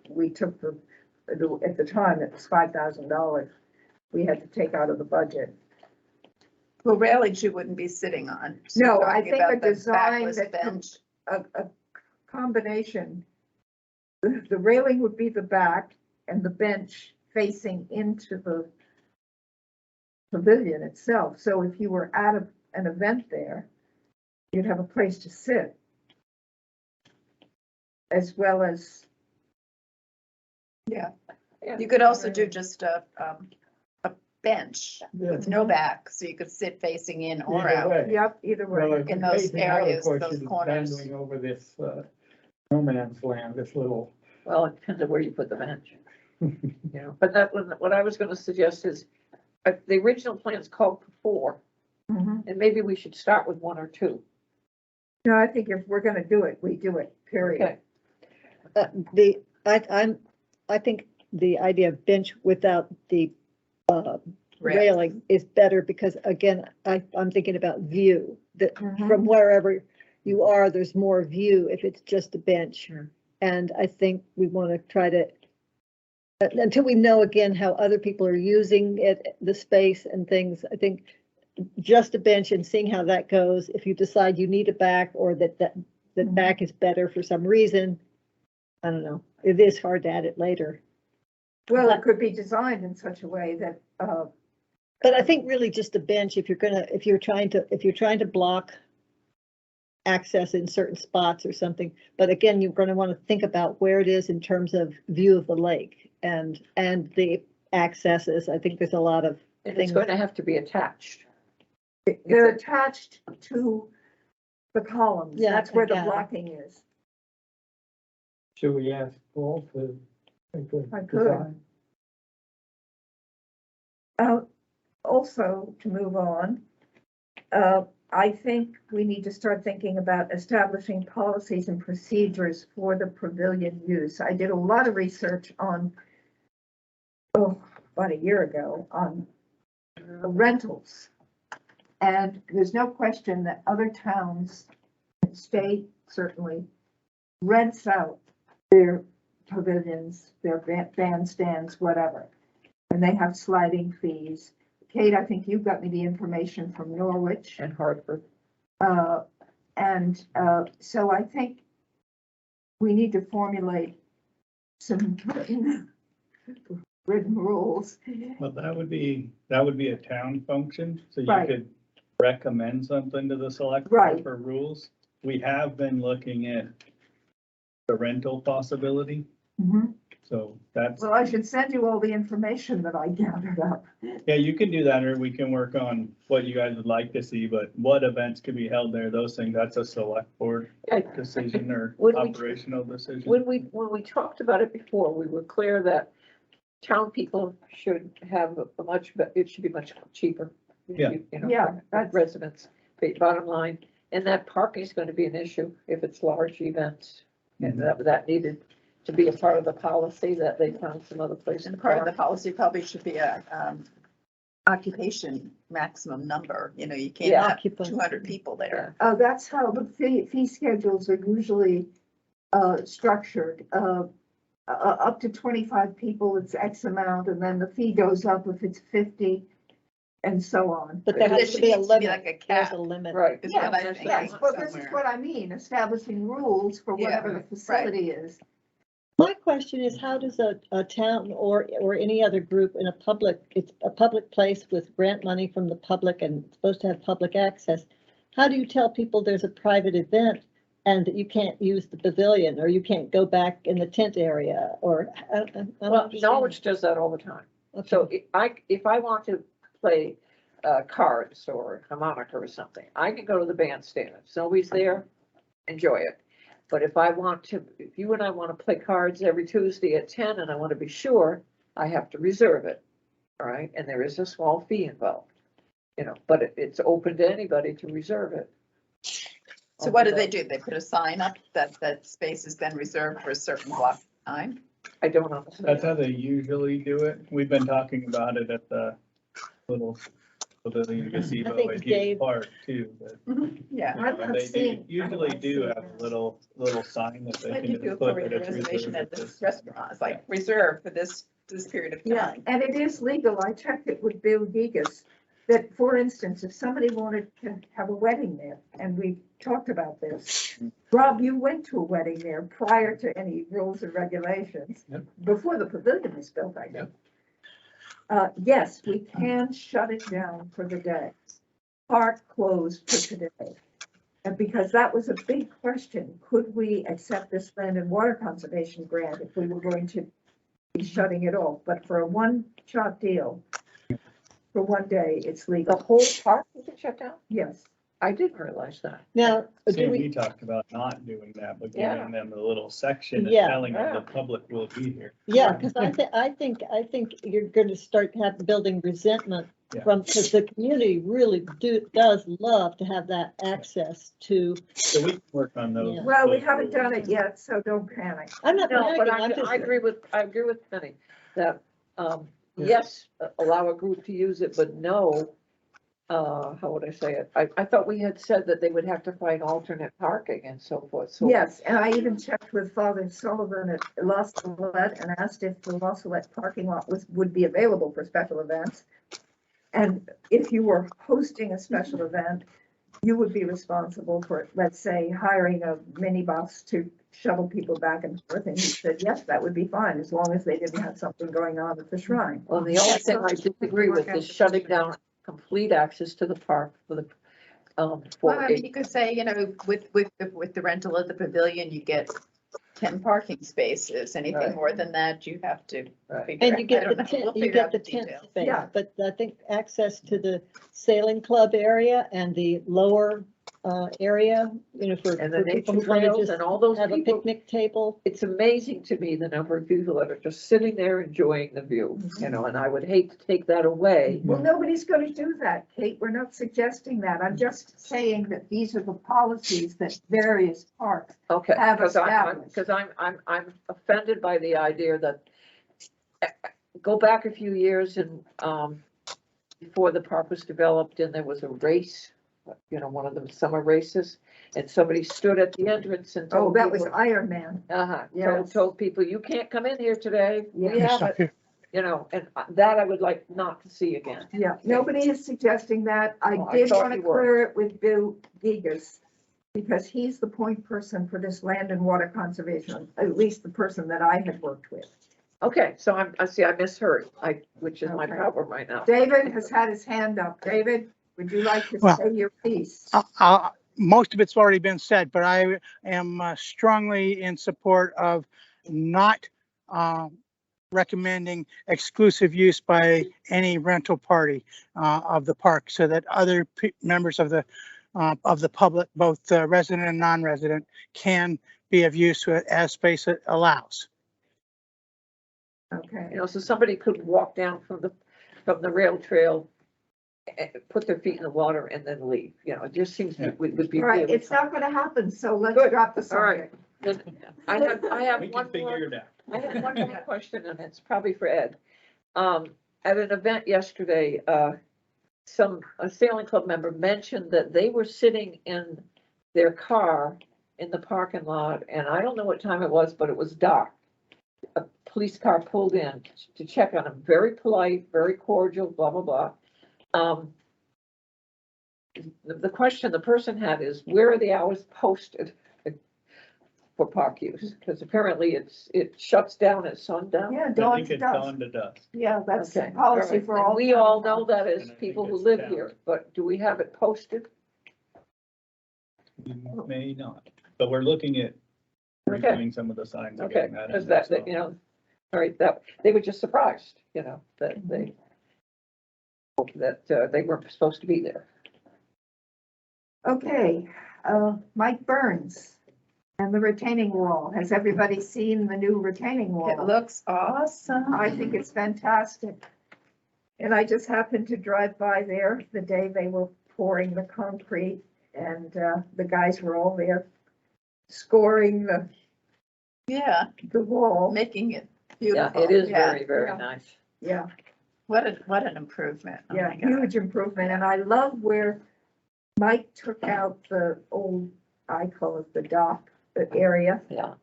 we took at the time, it was $5,000. We had to take out of the budget. Well, railings you wouldn't be sitting on. So No, you're I talking think about a the design backless that bench. A combination. The railing would be the back and the bench facing into the pavilion itself. So if you were at an event there, you'd have a place to sit. As well as, You could also do just a bench Yeah. with no back, so you could sit facing in or Either out. way. yep, either Well, way. if In you're those facing out, of areas, course, those you're corners. Handling over this no man's land, this little. Well, it depends on where you put the bench. But that was, what I was gonna suggest is, the original plans called for 4, Mhm. and maybe we should start with 1 or 2. No, I think if we're gonna do it, we do it, period. Okay. I think the idea of bench without the railing is better because again, I'm thinking about view, that from wherever you are, there's more view if it's just a bench. And I think we want to try to, until we know again how other people are using it, the space and things, I think just a bench and seeing how that goes. If you decide you need a back or that back is better for some reason, I don't know. It is hard to add it later. Well, it could be designed in such a way that, But I think really just a bench, if you're trying to block access in certain spots or something, but again, you're going to want to think about where it is in terms of view of the lake and the accesses. I think there's a lot of And things. it's going to have to be attached. they're attached to the columns. Yeah, That's where the yeah. blocking is. Should we ask Paul to make a I could. design? Also, to move on, I think we need to start thinking about establishing policies and procedures for the pavilion use. I did a lot of research on, about a year ago, on rentals. And there's no question that other towns, state certainly, rents out their pavilions, their bandstands, whatever. And they have sliding fees. Kate, I think you got me the information from Norwich. And Hartford. So I think we need to formulate some written rules. Well, that would be a town function, so you Right. could recommend something to the select Right. board for rules. We have been looking at the rental possibility, so that's, Well, I should send you all the information that I gathered up. yeah, you can do that, or we can work on what you guys would like to see, but what events could be held there, those things, that's a select board decision or When we- operational decision. When we talked about it before, we were clear that town people should have a much, it should be much cheaper. Yeah. You know, Yeah, for that's- residents, bottom line, and that parking is going to be an issue if it's large events. And that needed to be a part of the policy that they found some other place. And to part of the park. policy probably should be a, occupation maximum number, you know, you can't Yeah. have Occupant. 200 people there. That's how the fee schedules are usually structured. Up to 25 people, it's X amount, and then the fee goes up if it's 50, and so on. But there But has there to be a needs to be limit. like a There's cap. a limit. Right. Is Yeah, what I that's think. Yes, but this is somewhere. what I mean, establishing rules for whatever the facility is. My question is, how does a town or any other group in it's a public place with grant money from the public and it's supposed to have public access. How do you tell people there's a private event and that you can't use the pavilion or you can't go back in the tent area or? I don't Well, understand. Norwich does that all the time. Okay. So if I want to play cards or harmonica or something, I can go to the bandstand. If nobody's there, enjoy it. But if you and I want to play cards every Tuesday at 10 and I want to be sure, I have to reserve it. All right, and there is a small fee involved, you know, but it's open to anybody to reserve it. So what do? They put a sign up that space has been reserved for a certain block of time? I don't know. That's how they usually do it. We've been talking about it at the little pavilion gazebo think at Hughes Dave- Park too, but. Yeah. I'm not They seeing- usually do have a little sign that they When can you do just it put for that your it's reservation reserved at at this this. restaurant, it's like reserved for this period of Yeah, time. and it is legal. I checked it with Bill Gigas, that for instance, if somebody wanted to have a wedding there, and we talked about this. Rob, you went to a wedding there prior to any rules and regulations. Yep. Before the pavilion was built, I think. Yes, we can shut it down for the day. Park closed for today. And because that was a big question, could we accept this land and water conservation grant if we were going to be shutting it off? But for a one-shot deal, for one day, it's The legal. whole park you can shut down? Yes. I didn't realize that. Now, do See, we we, talked about not doing that, but Yeah. giving them a little section and Yeah. telling them Yeah. the public will be here. yeah, because I think you're going to start building resentment Yeah. because the community really does love to have that access to. So we can work on those. Yeah. Well, we those haven't done rules. it yet, so don't panic. I'm not No, but panicking, I'm just. I agree with Penny that, yes, allow a group to use it, but no, how would I say it? I thought we had said that they would have to find alternate parking and so forth, so. Yes, and I even checked with Father Sullivan at La Salette and asked if the La Salette parking lot would be available for special events. And if you were hosting a special event, you would be responsible for, let's say, hiring a minibus to shuttle people back and forth. And he said, yes, that would be fine, as long as they didn't have something going on at the shrine. Well, the only thing I disagree with is shutting down complete access to the park for the, Well, for I mean, you could say, with the rental of the pavilion, you get 10 parking spaces. Anything Right. more than that, you have to Right. figure And out. you I get don't the know. tent, We'll you figure get out the the tent details. space, Yeah. but I think access to the sailing club area and the lower area, for And the for people nature who want to trails just and all those have a people. picnic table. It's amazing to me, the number of people that are just sitting there enjoying the view, and I would hate to take that away. Well, nobody's gonna do that, Kate. We're not suggesting that. I'm just saying that these are the policies that various parks. Okay, Have because established. because I'm offended by the idea that, go back a few years and, before the park was developed and there was a race, one of the summer races, and somebody stood at the entrance and Oh, told that was people, Iron Man. Yes. told people, you can't come in here today, we Yeah. have it, and that I would like not to see again. Yeah, nobody is suggesting that. I Well, I did thought want to you were. clear it with Bill Gigas, because he's the point person for this land and water conservation, at least the person that I had worked with. Okay, so I misheard, which is my Okay. problem right now. David has had his hand up. David, would you like to Well, say your piece? Most of it's already been said, but I am strongly in support of not recommending exclusive use by any rental party of the park, so that other members of the public, both resident and non-resident, can be of use as space allows. Okay, So somebody could walk down from the rail trail, put their feet in the water and then leave, it just seems to would be. all right, really it's not gonna happen, so let's Good. drop the All right. subject. I have We one can figure more, it out. I have one more question, and it's probably for Ed. At an event yesterday, a sailing club member mentioned that they were sitting in their car in the parking lot, and I don't know what time it was, but it was dark. A police car pulled in to check on them, very polite, very cordial, blah, blah, blah. The question the person had is, where are the hours posted for park use? Because apparently it shuts down at sundown. Yeah, I dawn think to it's dusk. dawn to dusk. Yeah, that's Okay, policy right. for And all. we all know that as And I people think who it's live town. here, but do we have it posted? We may not, but we're looking at Okay. redoing some of the signs. and Okay, getting that in because there, that, so. all right, that, they were just surprised, that they weren't supposed to be there. Okay, Mike Burns and the retaining wall. Has everybody seen the new retaining wall? It looks awesome. I think it's fantastic. And I just happened to drive by there the day they were pouring the concrete, and the guys were all there scoring Yeah, the wall. making it Yeah, beautiful. it is Yeah. very, very Yeah. nice. Yeah, What an improvement. Oh yeah, my God. huge improvement. And I love where Mike took out the old, I call it the dock area, Yeah,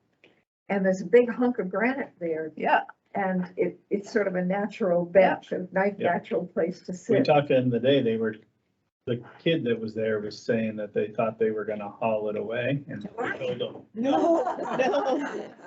and there's a big hunk of granite there. Yeah, And it's sort of a natural bench, a nice Yeah. natural place to We sit. talked to them the day, the kid that was there was saying that they thought they were gonna haul it away, and we told them, No, I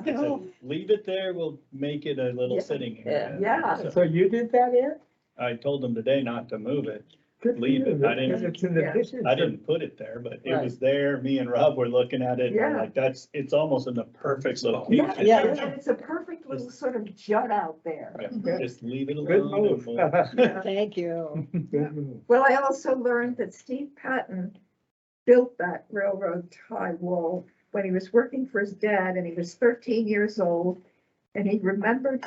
said, leave it there, we'll make it a little Yeah. sitting Yeah. area. Yeah. So So you did that, Ed? I told them today not to move it. Good for Leave you, it. I because didn't- it's in Yeah. addition I to- didn't put it there, but it Right. was there. Me and Rob were looking at it, and I'm Yeah. like, it's almost in the perfect Yeah, location. Yeah. and it's a perfect little sort of jut out there. Yeah, just leave it Good alone. move. and we'll- thank you. Good move. Well, I also learned that Steve Patton built that railroad tie wall when he was working for his dad, and he was 13 years old, and he remembered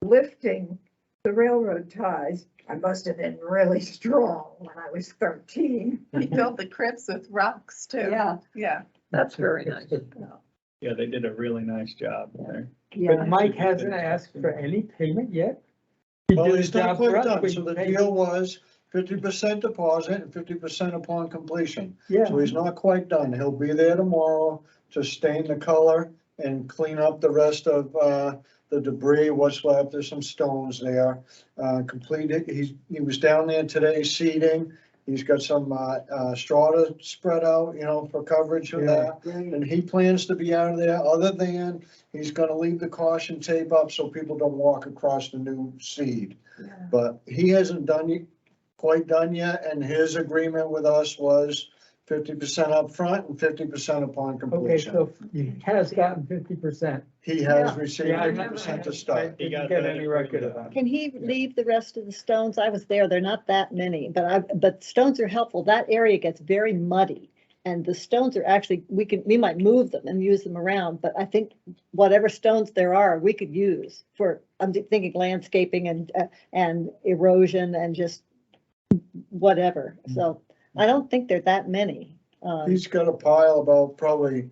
lifting the railroad ties. I must have been really strong when I was 13. he filled the crypts with rocks too. Yeah, Yeah. that's very nice. Yeah, they did a really nice job there. yeah. But Mike hasn't asked for any payment yet? He Well, did he's his job not for quite us, done, we so the paid deal him. was 50% deposit and 50% upon completion. Yeah, So he's not quite done. He'll be there tomorrow to stain the color and clean up the rest of, the debris, what's left. There's some stones there. Completed, he was down there today seeding. He's got some, strata spread out, for coverage of yeah, that. And he plans to be out of there, other than he's gonna leave the caution tape up so people don't walk across the new seed. But he hasn't quite done yet, and his agreement with us was 50% upfront and 50% upon okay, completion. so he has gotten 50%. He has Yeah. received Yeah, I 50% to I start. He didn't got get that any record of agreement. that. Can he leave the rest of the stones? I was there, they're not that many, but stones are helpful. That area gets very muddy. And the stones are actually, we might move them and use them around, but I think whatever stones there are, we could use for, I'm thinking landscaping and erosion and just whatever. So I don't think they're that many. He's got a pile about probably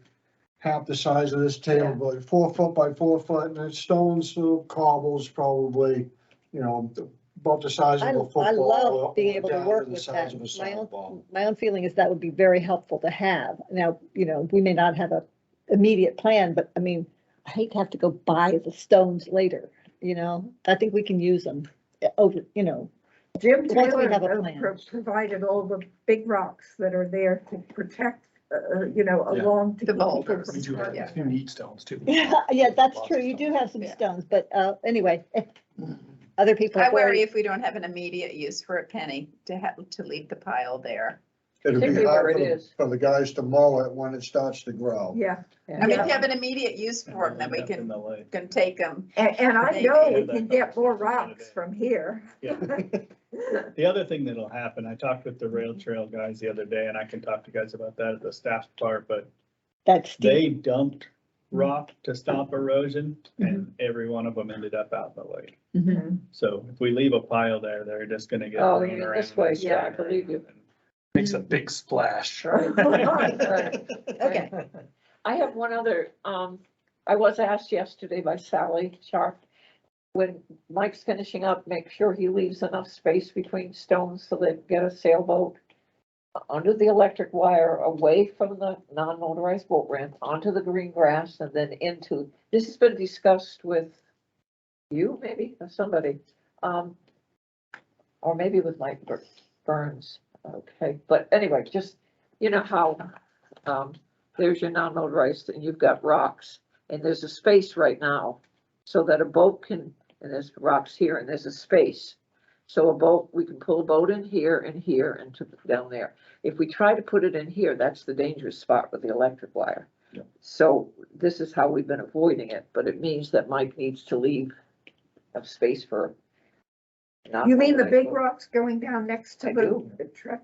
half the size of this table, but 4 foot by 4 foot, and it's stones, little cobbles, probably, about the size of I a football. love being able to down work the with size that. of a softball. My own feeling is that would be very helpful to have. Now, we may not have a immediate plan, but I mean, I hate to have to go buy the stones later, I think we can use them over, Jim Once we Taylor have a plan. provided all the big rocks that are there to protect, along. to The keep boulders. people from Yeah. hurting. neat stones too. Yeah, that's true. You do have some Yeah. stones, but anyway, other people. I have worry already- if we don't have an immediate use for a penny to leave the pile there. It'd be Particularly hard where for it the, is. for the guys to mow it when it starts to grow. Yeah, I mean, if you Yeah. have an immediate use for them, then we End up in can, the lake. can take them. and I Maybe. know we Yeah, can that get more conversation the other rocks day. from here. Yeah. The other thing that'll happen, I talked with the rail trail guys the other day, and I can talk to you guys about that at the staff part, but That's steep. they dumped rock to stop erosion, and every one of them ended up out in the lake. So if we leave a pile there, they're just gonna get Oh, thrown you mean around. this way, and yeah, I scattered. believe you. Makes a big splash. Right. Okay. I have one other, I was asked yesterday by Sally Sharp, when Mike's finishing up, make sure he leaves enough space between stones so they get a sailboat under the electric wire, away from the non-motorized boat ramp, onto the green grass, and then into, this has been discussed with you, maybe, or somebody, or maybe with Mike Burns. Okay, but anyway, just, how, there's your non-motorized and you've got rocks and there's a space right now so that a boat can, and there's rocks here and there's a space. So a boat, we can pull a boat in here and to down there. If we try to put it in here, that's the dangerous spot with the electric wire. Yeah. So this is how we've been avoiding it, but it means that Mike needs to leave a space for. You mean the non-motorized big boat. rocks going down next to I do. the truck?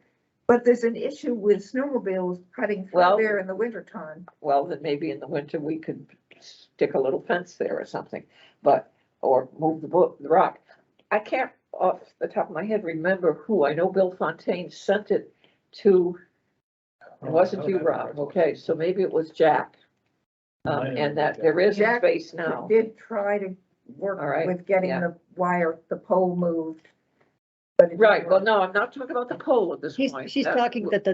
But there's an issue with snowmobiles cutting through Well- there in the wintertime. Well, then maybe in the winter we could stick a little fence there or something, or move the rock. I can't off the top of my head remember who. I know Bill Fontaine sent it to, it wasn't you, Rob, okay, so maybe it was Jack. And that there is a Jack space now. Did try to All work right, with getting yeah. the wire, the pole moved. But it didn't Right, well, work. no, I'm not talking about the pole at this She's, point. she's That- talking that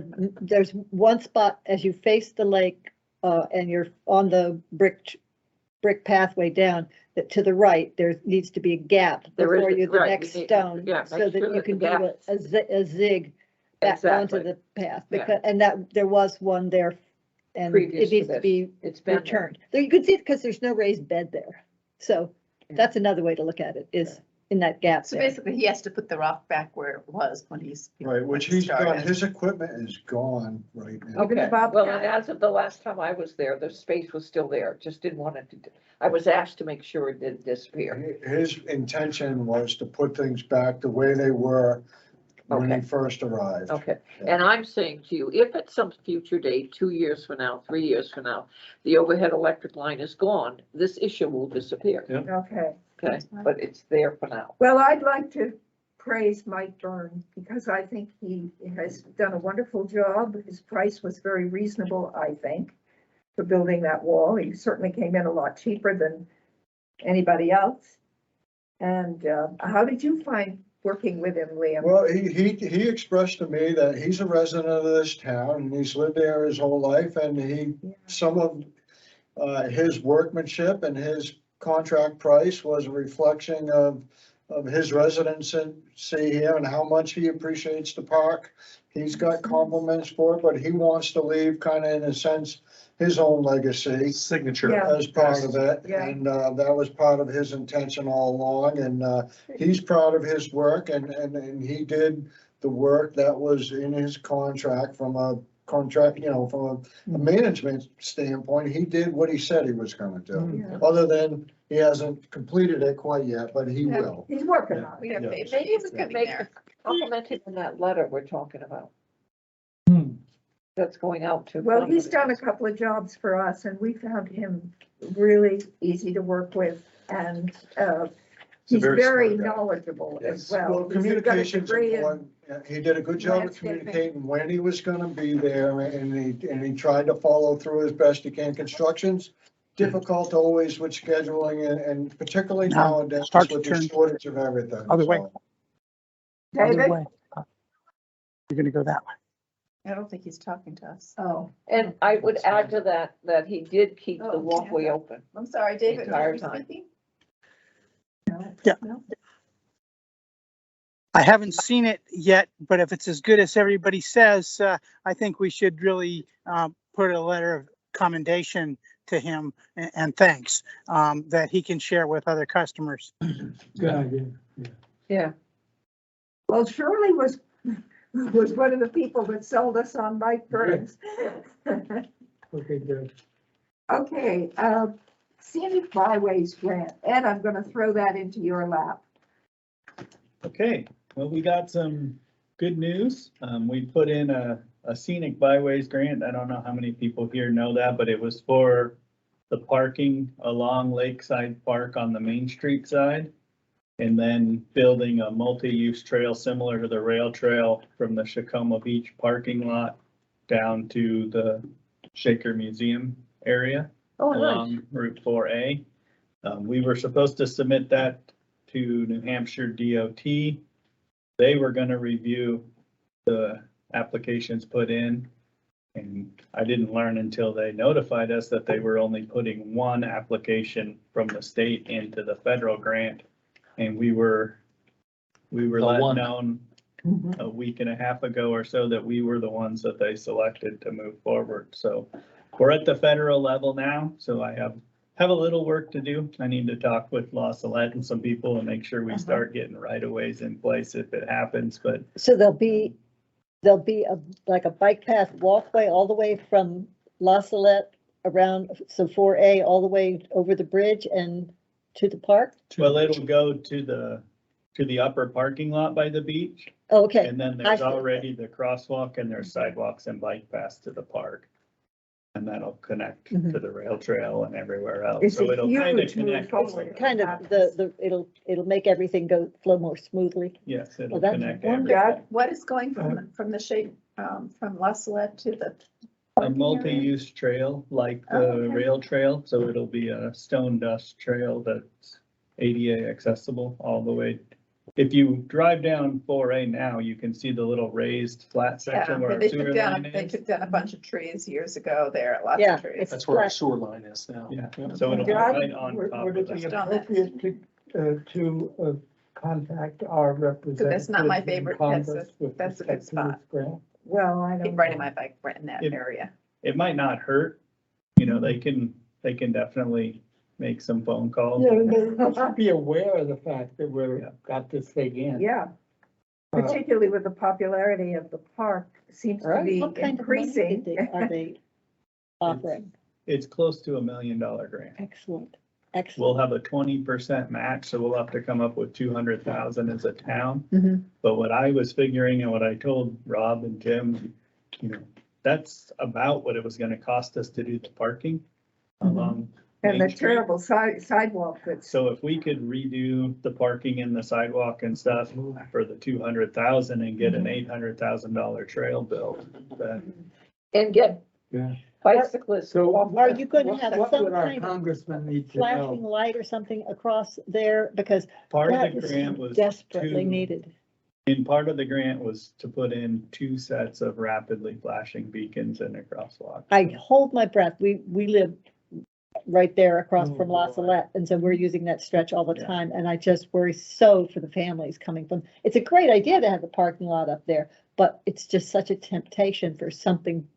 there's one spot as you face the lake, and you're on the brick pathway down, that to the right, there needs to be a gap There is, before you, the right, next we need- stone, yeah, so make that sure you that can the do gap- a zig back onto Exactly. the path. Yeah. Because, and that, there was one there, and Previous it to needs to this. be It's been there. returned. There, you can see it because there's no raised bed there. So Yeah. that's another way to look at it, is in that gap So there. basically, he has to put the rock back where it was when he's. Right, which he's done, his equipment is gone right now. Even the Okay, well, Bobcat. and as of the last time I was there, the space was still there, just didn't want it to, I was asked to make sure it didn't disappear. His intention was to put things back the way they were when he Okay. first arrived. Okay, and I'm saying to you, if at some future date, 2 years from now, 3 years from now, the overhead electric line is gone, this issue will disappear, Okay, okay? But it's there for now. well, I'd like to praise Mike Byrne because I think he has done a wonderful job. His price was very reasonable, I think, for building that wall. He certainly came in a lot cheaper than anybody else. And how did you find working with him, Liam? Well, he expressed to me that he's a resident of this town and he's lived there his whole life and some of his workmanship and his contract price was a reflection of his residency here and how much he appreciates the park. He's got compliments for it, but he wants to leave kind of in a sense his own legacy Signature. Yeah. as part of it. Yeah. And that was part of his intention all along. And he's proud of his work and he did the work that was in his contract from a contract, from a management standpoint. He did what he said he was gonna do. Yeah. Other than he hasn't completed it quite yet, but he Yeah, will. He's working on it. Yeah, Maybe maybe we could make a comment in that letter we're talking about. Hmm. That's going out to. Well, he's done a couple of jobs for us and we found him really easy to work with and he's very very smart guy. knowledgeable as Yes. well. Well, He's got a communication's degree in- important. He did a good job of landscaping. communicating when he was gonna be there and he tried to follow through as best he can. Construction's difficult always with scheduling and particularly Now, nowadays start to with the turn shortage of everything. other way. so. Other David? way. You're gonna go that way. I don't think he's talking to us. Oh, And I would add to that he did keep the Oh, walkway yeah. open. I'm sorry, David. Entire were you time. speaking? Yeah. No? I haven't seen it yet, but if it's as good as everybody says, I think we should really put a letter of commendation to him and thanks that he can share with other customers. Good idea. Yeah. well, Shirley was one of the people that sold us on bike birds. Okay, good. Okay, scenic byways grant. Ed, I'm gonna throw that into your lap. Okay, well, we got some good news. We put in a scenic byways grant. I don't know how many people here know that, but it was for the parking along Lakeside Park on the Main Street side. And then building a multi-use trail similar to the rail trail from the Mascoma Beach parking lot down to the Shaker Museum area Oh, nice. along Route 4A. We were supposed to submit that to New Hampshire DOT. They were gonna review the applications put in. And I didn't learn until they notified us that they were only putting one application from the state into the federal grant. And we were let one. known a week and a half ago or so that we were the ones that they selected to move forward. So we're at the federal level now, so I have a little work to do. I need to talk with La Salette and some people and make sure we start getting right of ways in place if it happens, but So there'll be like a bike path walkway all the way from La Salette around, so 4A all the way over the bridge and to the park? well, it'll go to the upper parking lot by the beach. Oh, okay, And then I there's see. already the crosswalk and there's sidewalks and bike paths to the park. And that'll connect Mhm. to the rail trail and everywhere else. It's So a it'll kind of huge move connect. forward. kind of it'll make everything flow more smoothly. Yes, it'll that's connect. wonderful. everything. What is going from the shape, from La Salette to the? A parking area? multi-use trail like Oh, the okay. rail trail, so it'll be a stone dust trail that's ADA accessible all the way. If you drive down 4A now, you can see the little raised flat Yeah, section where but our they sewer took down, line they is. took down a bunch of trees years ago there, lots Yeah, of trees. it's- That's where our flat. sewer line is now. Yeah, so it'll be God, right on Would top would of it be Just that. on that. appropriate to contact our representative? that's not my favorite, that's a good respect to spot. this grant? Well, I I don't. keep riding my bike right in that If- area. It might not hurt, you know, they can definitely make some phone calls. Yeah, they should be aware of the fact that we've Yeah. got this thing in. Yeah, Uh, particularly with the popularity of the park, seems to be What kind of money increasing. are they offering? It's close to $1 million grant. Excellent, We'll excellent. have a 20% match, so we'll have to come up with 200,000 as a town. Mhm. But what I was figuring and what I told Rob and Jim, you know, that's about what it was gonna cost us to do the parking along And the Main Street. terrible sidewalk that's, So if we could redo the parking and the sidewalk and stuff for the 200,000 and get an $800,000 trail built, then And get Yeah. bicyclists. So walk Are the- you going to walk have the- What some would our kind of congressman need to flashing know? light or something across there? Because Part that of the is grant was desperately to- needed. And part of the grant was to put in 2 sets of rapidly flashing beacons in a crosswalk. I hold my breath. We live right there across Oh, from La boy. Salette, and so we're using that stretch all the Yeah. time, and I just worry so for the families coming from, it's a great idea to have the parking lot up there, but it's just such a temptation for something.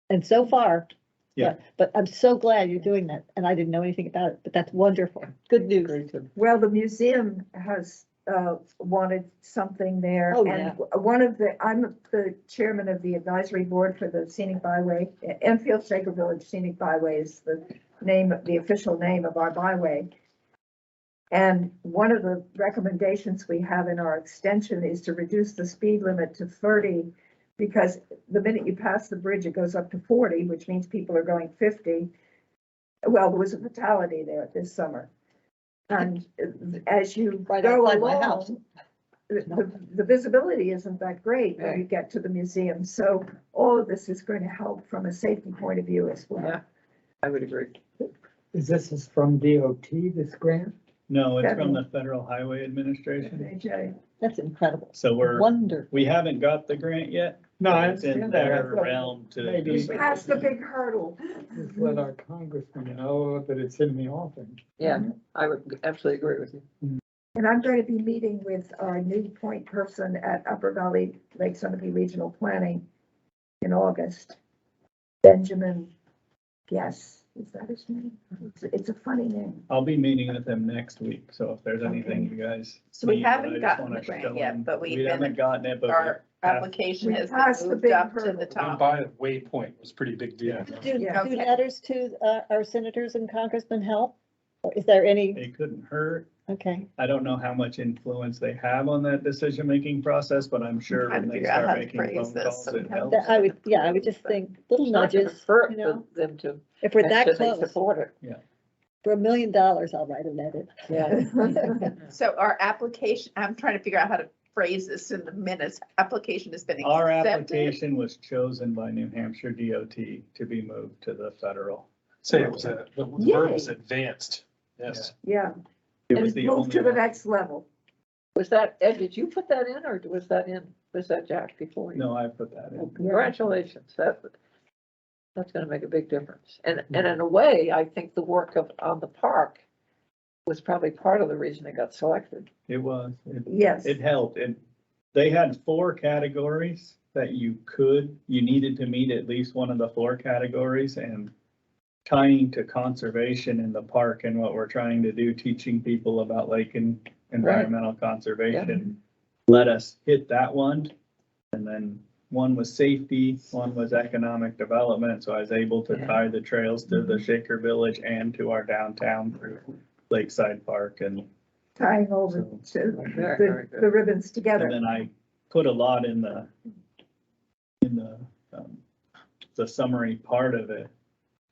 And so far, Yeah. but I'm so glad you're doing that, and I didn't know anything about it, but that's wonderful. Good news. Great to- Well, the museum has wanted something there. Oh, And I'm the chairman of the advisory board for the scenic byway. Enfield Shaker Village Scenic Byway is the name, the official name of our byway. And one of the recommendations we have in our extension is to reduce the speed limit to 30, because the minute you pass the bridge, it goes up to 40, which means people are going 50. Well, there was a fatality there this summer. And as you Right go outside my house. along, the visibility isn't that great when you get to the museum. So all of this is going to help from a safety point of view as well. Yeah, I would agree. Is from DOT, this grant? No, it's from Federal. the Federal Highway Administration. AJ. That's incredible. So Wonderful. we haven't got the grant yet. No, I but it's in understand that. their That's what- realm to. maybe- We decide. passed the big hurdle. Just let our congressman know that it's in the offing. Yeah, I would absolutely agree with you. And I'm going to be meeting with our new point person at Upper Valley Lake Sunapee Regional Planning in August. Benjamin, yes, is that his name? It's a funny name. I'll be meeting with them next week, so if there's anything you guys. So we need, but I haven't just gotten wanna the grant show yet, them. but We we've haven't been, gotten it, but our we have- application We has passed been the moved big up to hurdle. the Went top. by at Waypoint, it was a pretty big deal. Do Yeah. letters to our senators and congressmen help? Or is there any, it couldn't hurt. okay, I don't know how much influence they have on that decision-making process, but I'm sure Trying when to they figure out how start to making phrase phone this calls, so we it have- helps. I would just think, little It's not gonna nudges, hurt you know, for them to if we're that mention they close, support it. for $1 million, I'll write an edit. Yeah. So our application, I'm trying to figure out how to phrase this in the minutes. Application has been Our accepted. application was chosen by New Hampshire DOT to be moved to the federal. Say it was the word was advanced, yes. Yeah, It and was the move only to the one. next level. Was that, Ed, did you put that in or was that Jack before you? No, I put that Well, in. congratulations, that's gonna make a big difference. And in a way, I think the work on the park was probably part of the reason it got selected. It was. Yes. It helped. And they had 4 categories that you needed to meet at least one of the 4 categories, and tying to conservation in the park and what we're trying to do, teaching people about lake and environmental conservation. Let us hit that one. And then one was safety, one was economic development. So I was able to tie the trails to the Shaker Village and to our downtown through Lakeside Park, and Tying over to Very good. the ribbons together. and then I put a lot in the summary part of it,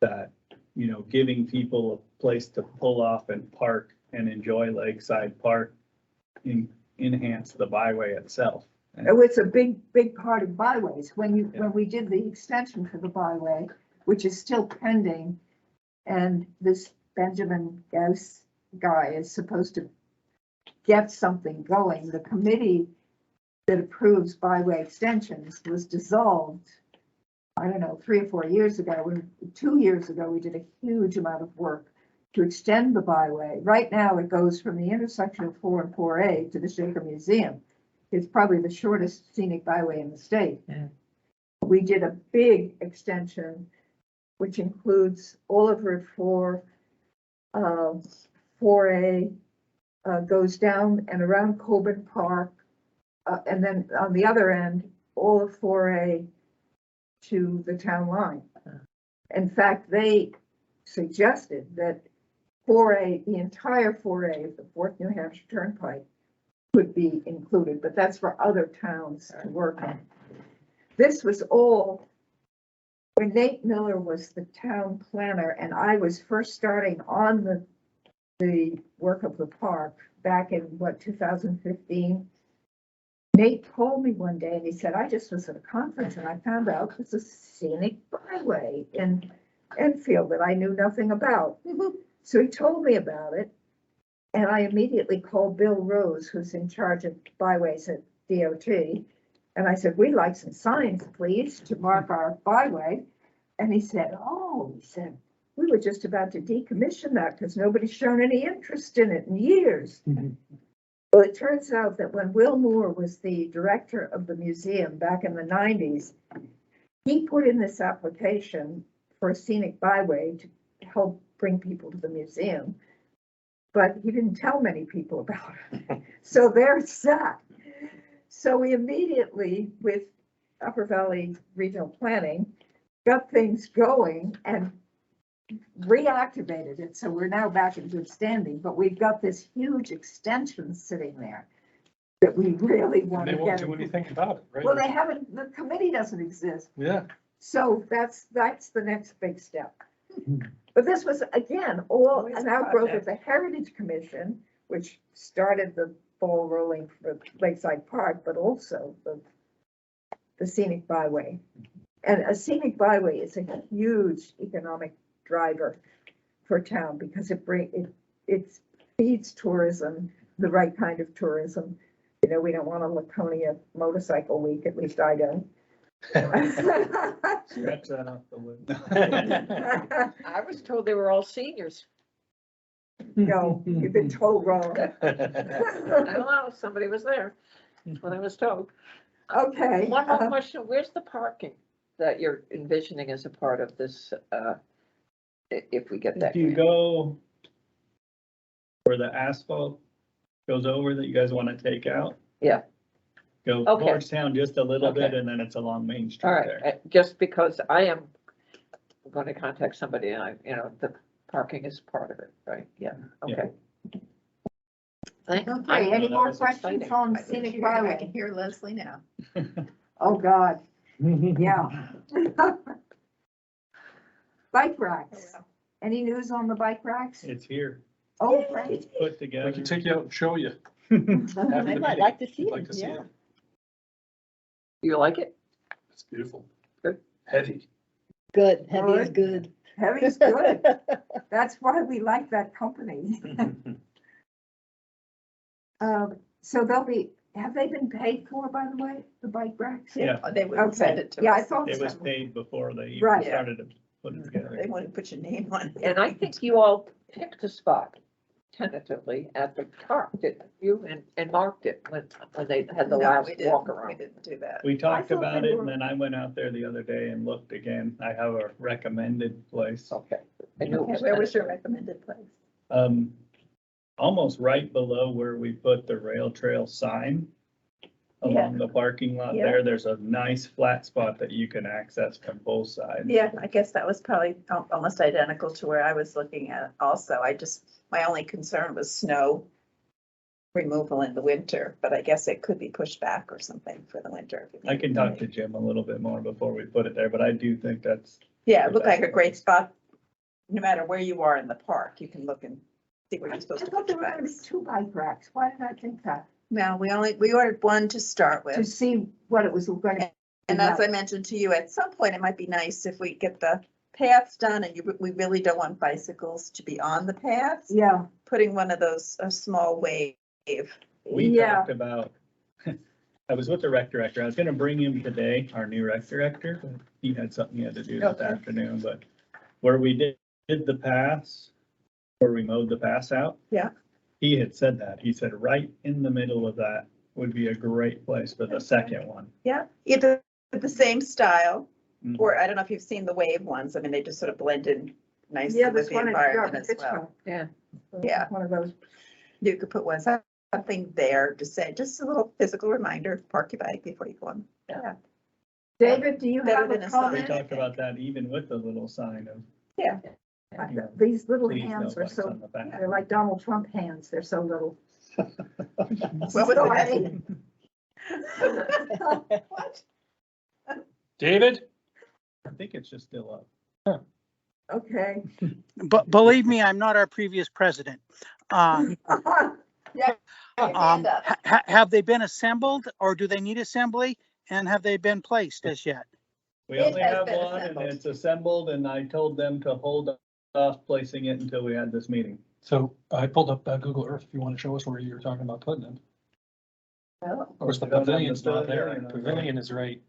that, giving people a place to pull off and park and enjoy Lakeside Park enhance the byway itself. Oh, it's a big, big part of byways. When we did the extension for the byway, which is still pending, and this Benjamin Gauss guy is supposed to get something going, the committee that approves byway extensions was dissolved, I don't know, 3 or 4 years ago. 2 years ago, we did a huge amount of work to extend the byway. Right now, it goes from the intersection of 4 and 4A to the Shaker Museum. It's probably the shortest scenic byway in the state. Yeah. We did a big extension, which includes all of Route 4, 4A, goes down and around Coburn Park, and then on the other end, all of 4A to the town line. In fact, they suggested that 4A, the entire 4A of the 4th New Hampshire Turnpike could be included, but that's for other towns to work on. This was all when Nate Miller was the town planner, and I was first starting on the work of the park back in 2015. Nate called me one day and he said, I just was at a conference and I found out there's a scenic byway in Enfield that I knew nothing about. So he told me about it. And I immediately called Bill Rose, who's in charge of byways at DOT. And I said, we'd like some signs, please, to mark our byway. And he said, we were just about to decommission that because nobody's shown any interest in it in years. Well, it turns out that when Will Moore was the director of the museum back in the 90s, he put in this application for a scenic byway to help bring people to the museum. But he didn't tell many people about it. So there's that. So we immediately, with Upper Valley Regional Planning, got things going and reactivated it. So we're now back in good standing, but we've got this huge extension sitting there that we really want They to won't get. do anything about it, right? Well, they haven't, the committee doesn't exist. Yeah. So that's the next big step. But this was, again, all Always an a outgrowth of project. the Heritage Commission, which started the ball rolling for Lakeside Park, but also the scenic byway. And a scenic byway is a huge economic driver for town because it feeds tourism, the right kind of tourism. You know, we don't want a Laconia motorcycle week, at least I don't. Scratch that off the list. I was told they were all seniors. No, you've been told wrong. I don't know, somebody was there, that's what I was told. Okay. One more question, where's the parking that you're envisioning as a part of this, if we get that? If you grant? go where the asphalt goes over that you guys want to take out. Yeah. Go Okay. towards town just a little bit Okay. and then it's along Main All Street right, there. just because I am going to contact somebody and the parking is part of it, right? Yeah, okay. Thank- Okay, I any know, that more was questions exciting. on I can scenic hear- I can byway? hear Leslie now. Oh, God, yeah. Bike racks. Any news on the bike racks? It's here, Oh, great. it's put We together. can take you out and show you. I might like to see You'd like it, to see yeah. it. You like it? It's beautiful. Good. Heady. Good, heavy is good. Heavy's good. That's why we like that company. So have they been paid for, by the way, the bike racks? Yeah. They would send it to us. Yeah, I thought It was so. paid before they even Right. started to put it together. They wouldn't put your name on it. And I think you all picked a spot tentatively at the park, didn't you? And marked it when they had the No, last we didn't. walk We around. didn't do that. We talked thought about they it were- and then I went out there the other day and looked again. I have a recommended place. Okay. I knew it Okay, where was your tentative. recommended place? Almost right below where we put the rail trail sign. Along the parking lot Yeah. there, there's a nice flat spot that you can access from both sides. Yeah, I guess that was probably almost identical to where I was looking at also. My only concern was snow removal in the winter, but I guess it could be pushed back or something for the winter. I can talk to Jim a little bit more before we put it there, but I do think that's, Yeah, it looked like a great spot. No matter where you are in the park, you can look and see where you're I supposed to thought put there your were gonna be bags. 2 bike racks. Why did I think that? No, we ordered one to start To with. see what it was going to. And as I mentioned to you, at some point, it might be nice if we get the paths done and we really don't want bicycles to be on the paths. Yeah, Putting one of those, a small wave. we yeah. talked about. I was with the rec director. I was gonna bring him today, our new rec director. But he had something he had to do this Okay. afternoon, but where we did the pass, where we mowed the pass out. Yeah. He had said that. He said right in the middle of that would be a great place for the second one. Yeah, either the same style, Mhm. or I don't know if you've seen the wave ones. I mean, they just sort of blend in nicely Yeah, with this the one environment is as well. Yeah. Yeah. One of those. You could put something there to say, just a little physical reminder, park your bike before you go on. Yeah, David, do you Better have than a a sign. We comment? talked about that even with the little sign of. yeah. you know, These little please no hands are bikes so, on the back. they're like Donald Trump hands. They're so little. What was Sorry. What? David? I think it's just still up. Okay. But believe me, I'm not our previous president. Yeah. Amanda, have they been assembled or do they need assembly? And have they been placed as yet? We It only has have been one and assembled. it's assembled and I told them to hold off placing it until we had this meeting. So I pulled up Google Earth if you want to show us where you're talking about putting it. Of course, the We don't have the pavilion's not there. pavilion on there. Pavilion is right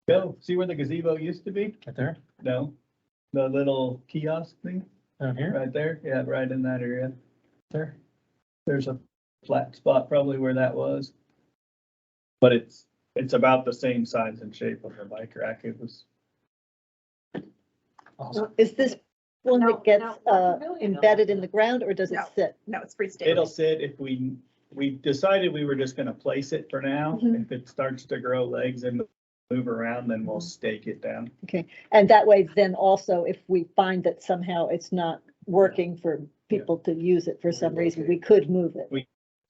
Go, see where the gazebo used to be? there, No, the little kiosk thing, down here, right there, yeah, right in that area. there. There's a flat spot probably where that was. But it's about the same size and shape of the bike rack. It was, Awesome. Is this one No, that gets no, not really, no. embedded in the ground or does it No. sit? No, it's freestanding. it'll sit if we decided we were just gonna place it for now. Mhm. If it starts to grow legs and move around, then we'll stake it down. Okay, and that way then also if we find that somehow it's not working for people to use it for some reason, we could move it. We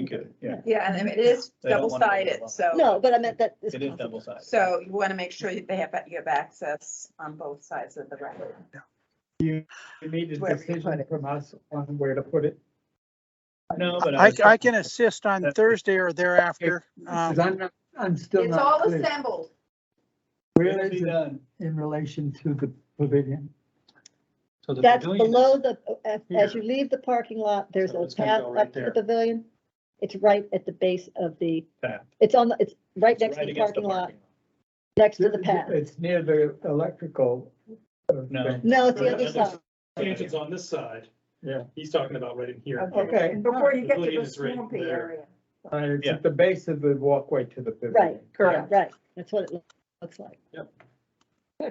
could, yeah. Yeah, and it is They don't want it to double-sided, go so. No, but I meant that. It is double sided. So you want to make sure that you have access on both sides of the road. You need a Wherever you put decision it. from us on where to put it. No, but I can assist on Thursday or thereafter. Because I'm still It's all not clear. assembled. Where it'll is be it done. in relation to the pavilion? So the That's pavilion below is- the, as here. you leave the parking lot, there's So a it's gonna path go right up to the there. pavilion. It's right at the base of the, Path. it's right It's next to right the against parking lot, next to the path. It's near the electrical. No. thing. No, it's the Right, other there's- side. Expansion's on this side. Yeah. He's talking about right in here. Okay. And before you get to Pavilion the is right swampy there. area. It's Yeah. at the base of the walkway to the pavilion. Right, Correct. right. That's what it looks like.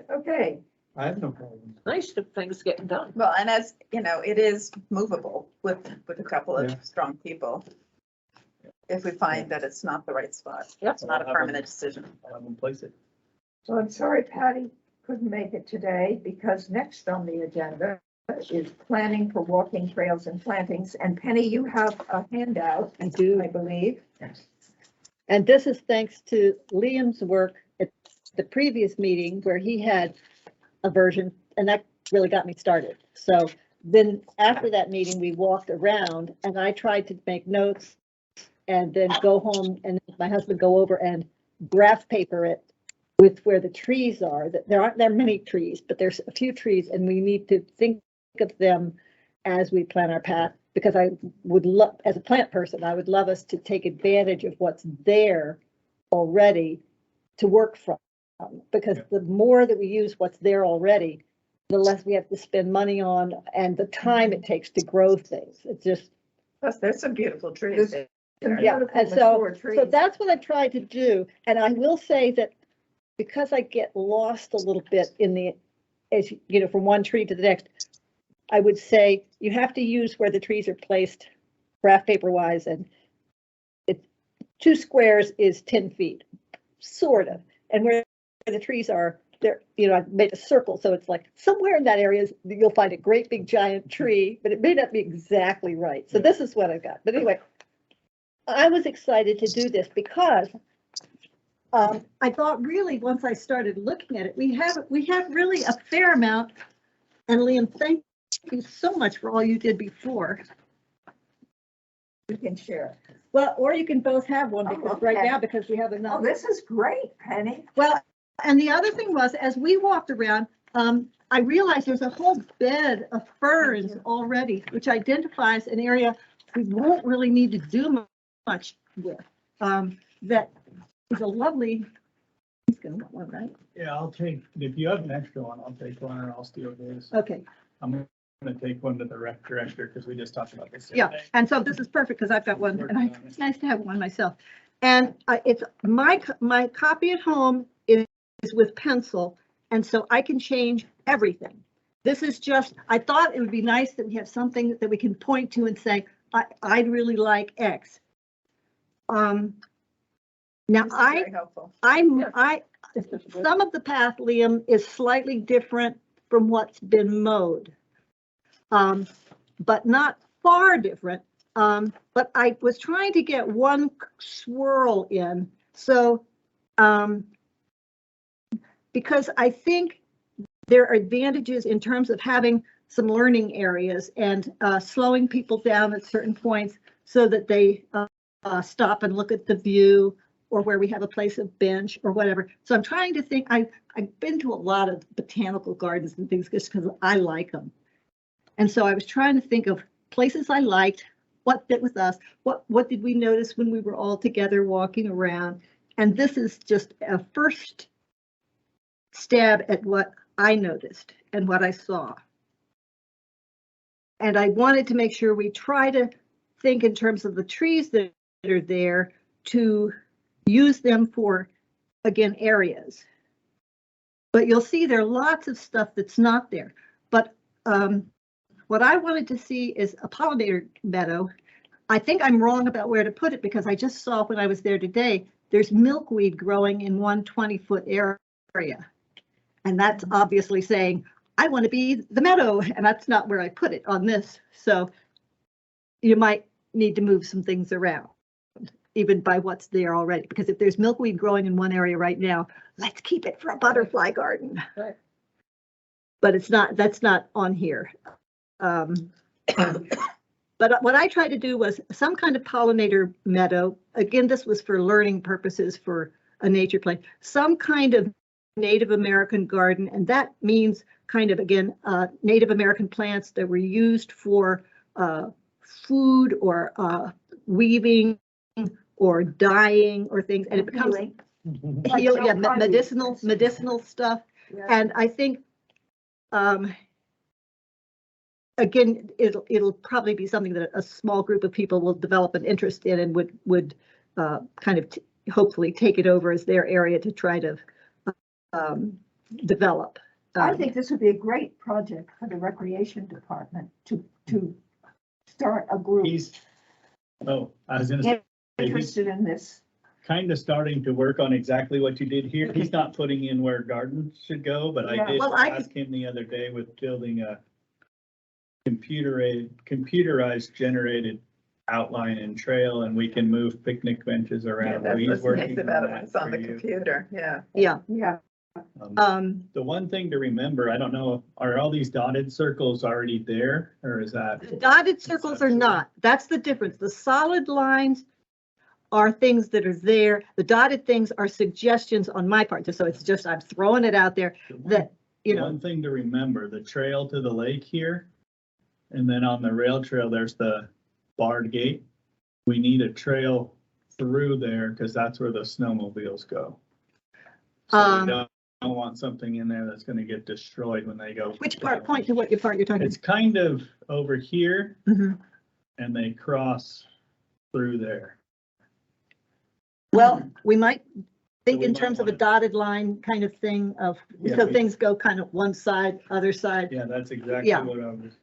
Okay, I have no problem. Nice that things getting done. Well, and as, you know, it is movable with a couple Yeah. of strong people. If we find that it's not the right spot. Yep. It's not a permanent decision. I'll have them place it. so I'm sorry Patty couldn't make it today because next on the agenda is planning for walking trails and plantings. And Penny, you have a handout, I do. I believe. And this is thanks to Liam's work at the previous meeting where he had a version, and that really got me started. So then after that meeting, we walked around and I tried to make notes and then go home and my husband go over and graph paper it with where the trees are. That there aren't that many trees, but there's a few trees and we need to think of them as we plan our path. Because I would love, as a plant person, I would love us to take advantage of what's there already to work from. Because the more that we use what's there already, the less we have to spend money on and the time it takes to grow things. It's just, Plus, there's some beautiful trees there. yeah. Beautiful And so, mature trees. so that's what I tried to do. And I will say that because I get lost a little bit in the, as you know, from one tree to the next, I would say you have to use where the trees are placed graph paper wise, and it 2 squares is 10 feet, sort of. And where the trees are, there, you know, I've made a circle, so it's like somewhere in that area you'll find a great big giant tree, but it may not be exactly right. So this is what I've got. But anyway, I was excited to do this because I thought really once I started looking at it, we have really a fair amount. And Liam, thank you so much for all you did before. You can share. Well, or you can both have one because right okay. now, because we have Oh, enough. this is great, Penny. Well, and the other thing was, as we walked around, I realized there's a whole bed of ferns already, which identifies an area we won't really need to do much with. That is a lovely, he's gonna want one, right? Yeah, I'll take, if you have an extra one, I'll take one or I'll steal his. Okay, I'm gonna take one to the rec director because we just talked about this. the yeah, other day. and so this is perfect because I've got one and it's nice to have one myself. And it's my copy at home is with pencil, and so I can change everything. This is just, I thought it would be nice that we have something that we can point to and say, I'd really like X. Now This is very helpful. some of the path, Liam, is slightly different from what's been mowed. But not far different. But I was trying to get one swirl in. So, because I think there are advantages in terms of having some learning areas and slowing people down at certain points so that they stop and look at the view or where we have a place of bench or whatever. So I'm trying to think, I've been to a lot of botanical gardens and things just because I like them. And so I was trying to think of places I liked, what fit with us, what did we notice when we were all together walking around. And this is just a first stab at what I noticed and what I saw. And I wanted to make sure we try to think in terms of the trees that are there to use them for, again, areas. But you'll see there are lots of stuff that's not there. But what I wanted to see is a pollinator meadow. I think I'm wrong about where to put it because I just saw when I was there today, there's milkweed growing in one 20-foot area. And that's obviously saying, I want to be the meadow, and that's not where I put it on this. So you might need to move some things around, even by what's there already. Because if there's milkweed growing in one area right now, let's keep it for a butterfly garden. Right. But it's not, that's not on here. But what I tried to do was some kind of pollinator meadow. Again, this was for learning purposes for a nature plane, some kind of Native American garden. And that means kind of, again, Native American plants that were used for food or weaving or dyeing or things. And it becomes medicinal stuff. Yeah. And I think, again, it'll probably be something that a small group of people will develop an interest in and would kind of hopefully take it over as their area to try to develop. I think this would be a great project for the recreation department to start a group I was gonna say, he's interested in this. kind of starting to work on exactly what you did here. He's not putting in where gardens should go, but Yeah, I did well, ask him the other day with building a computerized generated outline and trail, and we can move picnic benches Yeah, around. So that's he's what's working nice about it when that it's on for the you. computer, yeah. Yeah. Yeah. The one thing to remember, I don't know, are all these dotted circles already there, or is that? The dotted circles are not. That's the difference. The solid lines are things that are there. The dotted things are suggestions on my part. So it's just, I'm throwing it out there that, you know. One thing to remember, the trail to the lake here, and then on the rail trail, there's the barred gate. We need a trail through there because that's where the snowmobiles go. So we don't want something in there that's gonna get destroyed when they go. Which part, point to what your part you're talking It's kind of over here about. and they cross through there. Well, we might think we in might terms of a wanna- dotted line kind of thing of, Yeah, so we- things go kind of one side, other side. Yeah, that's exactly Yeah. what I was.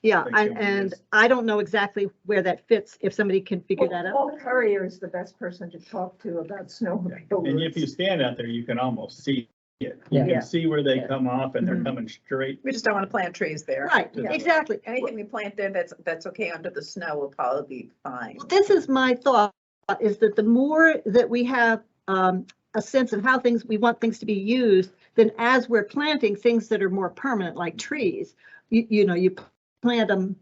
Yeah, thinking and is- I don't know exactly where that fits, if somebody can figure that out. Paul Courier is the best person to talk to about snowmobile And if you routes. stand out there, you can almost see it. You Yeah. can see where they Yeah. come off and they're Mhm. coming straight. We just don't want to plant trees there. Right, Yeah. exactly. Anything we plant there that's okay under the snow will probably be fine. Well, this is my thought, is that the more that we have a sense of how we want things to be used, then as we're planting things that are more permanent, like trees, you know, you plant them.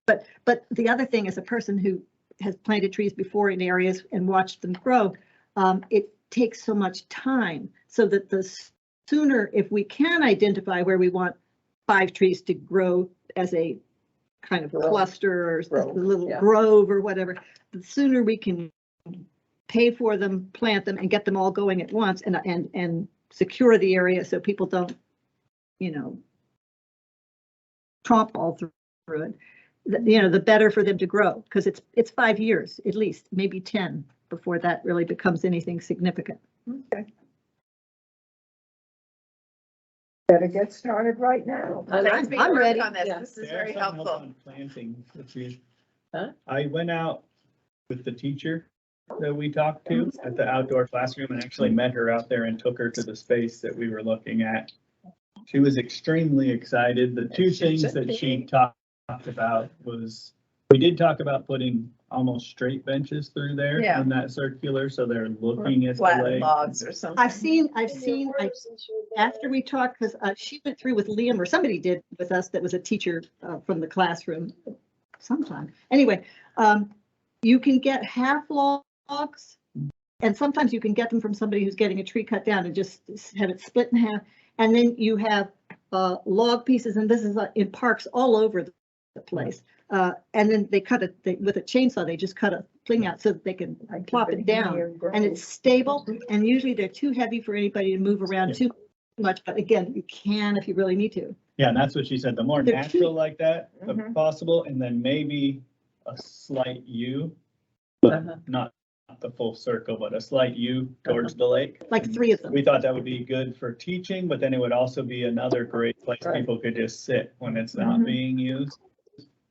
But the other thing, as a person who has planted trees before in areas and watched them grow, it takes so much time, so that the sooner, if we can identify where we want 5 trees to grow as a kind of Grove. cluster or a Grove, little yeah. grove or whatever, the sooner we can pay for them, plant them, and get them all going at once, and secure the area so people don't, you know, tromp all through it. You know, the better for them to grow, because it's 5 years at least, maybe 10, before that really becomes anything significant. Okay. Better get started right now. Thanks for I'm your ready. work on this. Yeah. This is Yeah, very something else helpful. on Planting. If you- Huh? I went out with the teacher that we talked to at the outdoor classroom and actually met her out there and took her to the space that we were looking at. She was extremely excited. The two She things should that she be. talked about was We did talk about putting almost straight benches through there Yeah. in that circular, so they're looking at the Flat lake. logs or something. After we talked, because she went through with Liam, or somebody did with us that was a teacher from the classroom sometime. Anyway, you can get half logs, and sometimes you can get them from somebody who's getting a tree cut down and just have it split in half. And then you have log pieces, and this is in parks all over the place. And then they cut it with a chainsaw, they just cut a thing out so that they can plop it down. And it's stable, and usually they're too heavy for anybody to move around too much, but again, you can if you really need to. Yeah, and that's what she said, the more They're natural like that, Mhm. if possible, and then maybe a slight U, but Uh-huh. not the full circle, but a slight U towards the lake. Like 3 of them. We thought that would be good for teaching, but then it would also be another great place Right. people could just sit when it's not Mhm. being used.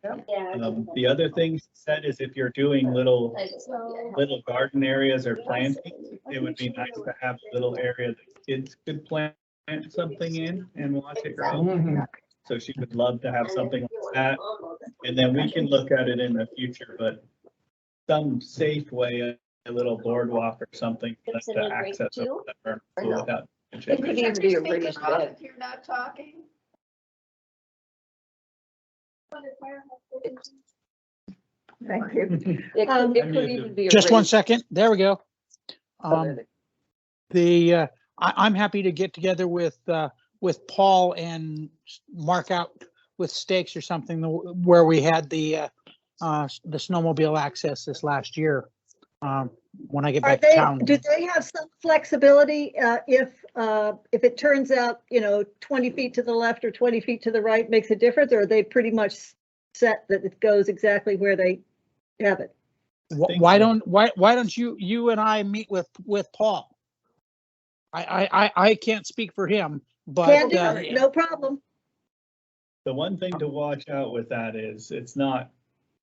Yeah. The other thing she said is if you're doing little garden areas or planting, it would be nice to have a little area that kids could plant something in and watch it grow. So she would love to have something like that. And then we can look at it in the future, but some safe way, a little boardwalk or something for us to access over the vernal pool without. It could even be a Speak raised up bed. if you're not talking. Thank you. It could even be a Just one raised second. There we go. bed. I'm happy to get together with Paul and mark out with stakes or something where we had the snowmobile access this last year. When I get back to town. Do they have some flexibility if it turns out, 20 feet to the left or 20 feet to the right makes a difference, or are they pretty much set that it goes exactly where they have it? Why don't you and I meet with Paul? I can't speak for him, but Can do, no problem. The one thing to watch out with that is it's not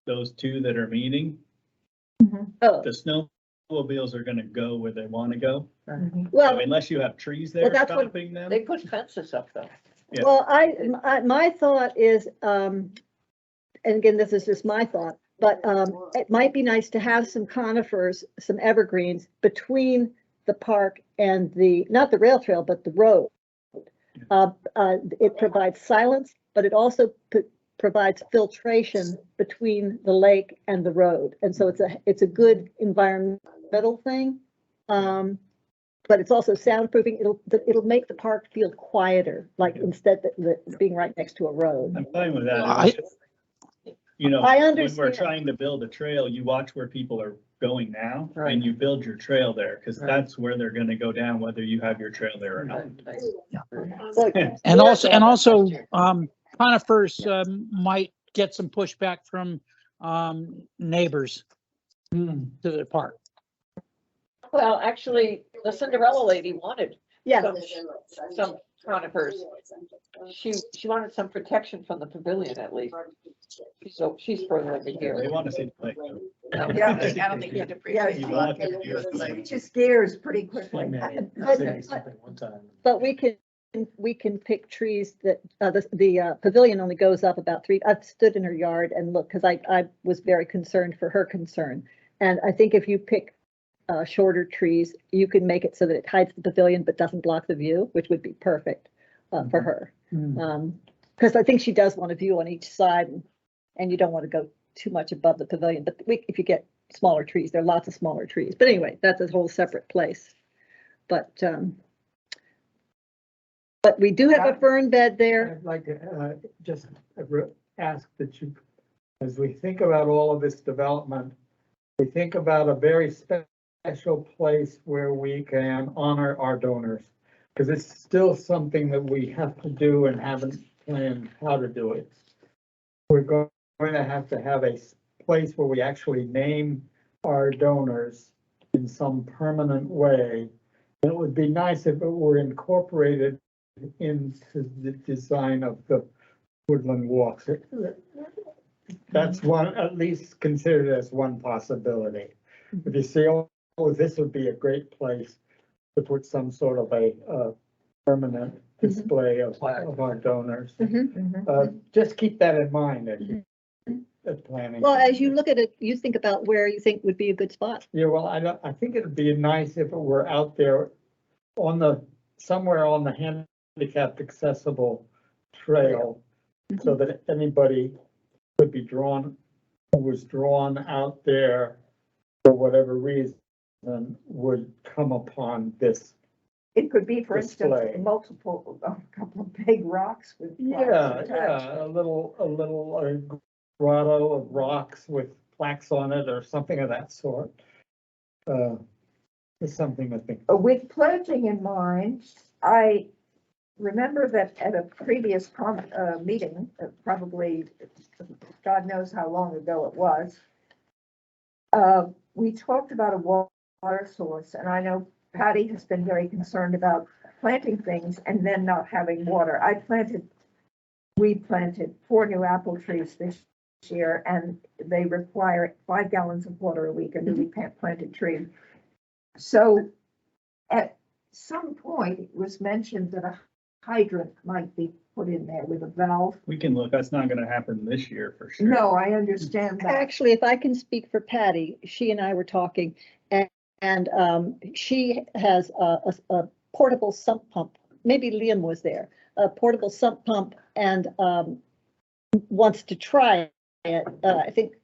those two that are meeting. Oh, The snowmobiles are gonna go where they wanna go. So well, unless you have trees there that's what- stopping them. They put fences up though. Yeah. well, my thought is, and again, this is just my thought, but it might be nice to have some conifers, some evergreens between the park and not the rail trail, but the road. It provides silence, but it also provides filtration between the lake and the road. And so it's a good environmental thing. But it's also soundproofing. It'll make the park feel quieter, like instead of being right next to a road. I'm fine with that. I- It's just, I when we're understand. trying to build a trail, you watch where people are going now Right. and you build your trail there, because Right. that's where they're gonna go down, whether you have your trail there or not. So, and also conifers might get some pushback from neighbors to the park. Well, actually, the Cinderella lady wanted yeah, some conifers. She wanted some protection from the pavilion at least. So she's further over They here. wanna see the lake. though. Yeah, I don't think you'd appreciate You it. walk it, you have to It just gears pretty quickly. but we can pick trees that, the pavilion only goes up about 3. I've stood in her yard and looked, because I was very concerned for her concern. And I think if you pick shorter trees, you can make it so that it hides the pavilion but doesn't block the view, which would be perfect for her. Because I think she does want a view on each side, and you don't want to go too much above the pavilion. But if you get smaller trees, there are lots of smaller trees. But anyway, that's a whole separate place. But we do have a fern bed there. I'd like to just ask that you, as we think about all of this development, we think about a very special place where we can honor our donors. Because it's still something that we have to do and haven't planned how to do it. We're going to have a place where we actually name our donors in some permanent way. It would be nice if it were incorporated into the design of the woodland walks. That's one, at least considered as one possibility. If you see, oh, this would be a great place to put some sort of a permanent display of our donors. Just keep that in mind. at planning. Well, as you look at it, you think about where you think would be a good spot. Yeah, well, I think it'd be nice if it were out there somewhere on the handicapped accessible trail, so that anybody could be drawn, who was drawn out there for whatever reason, would come upon this. It could be, for instance, Display. a couple of big rocks with. plaques Yeah, attached. yeah, a little grotto of rocks with plaques on it or something of that sort. It's something I think. With planting in mind, I remember that at a previous meeting, probably, God knows how long ago it was, we talked about a water source, and I know Patty has been very concerned about planting things and then not having water. We planted 4 new apple trees this year, and they require 5 gallons of water a week, a newly planted tree. So at some point, it was mentioned that a hydrant might be put in there with a valve. We can look, that's not gonna happen this year for sure. No, I understand that. Actually, if I can speak for Patty, she and I were talking, and she has a portable sump pump. Maybe Liam was there, a portable sump pump, and wants to try it. I think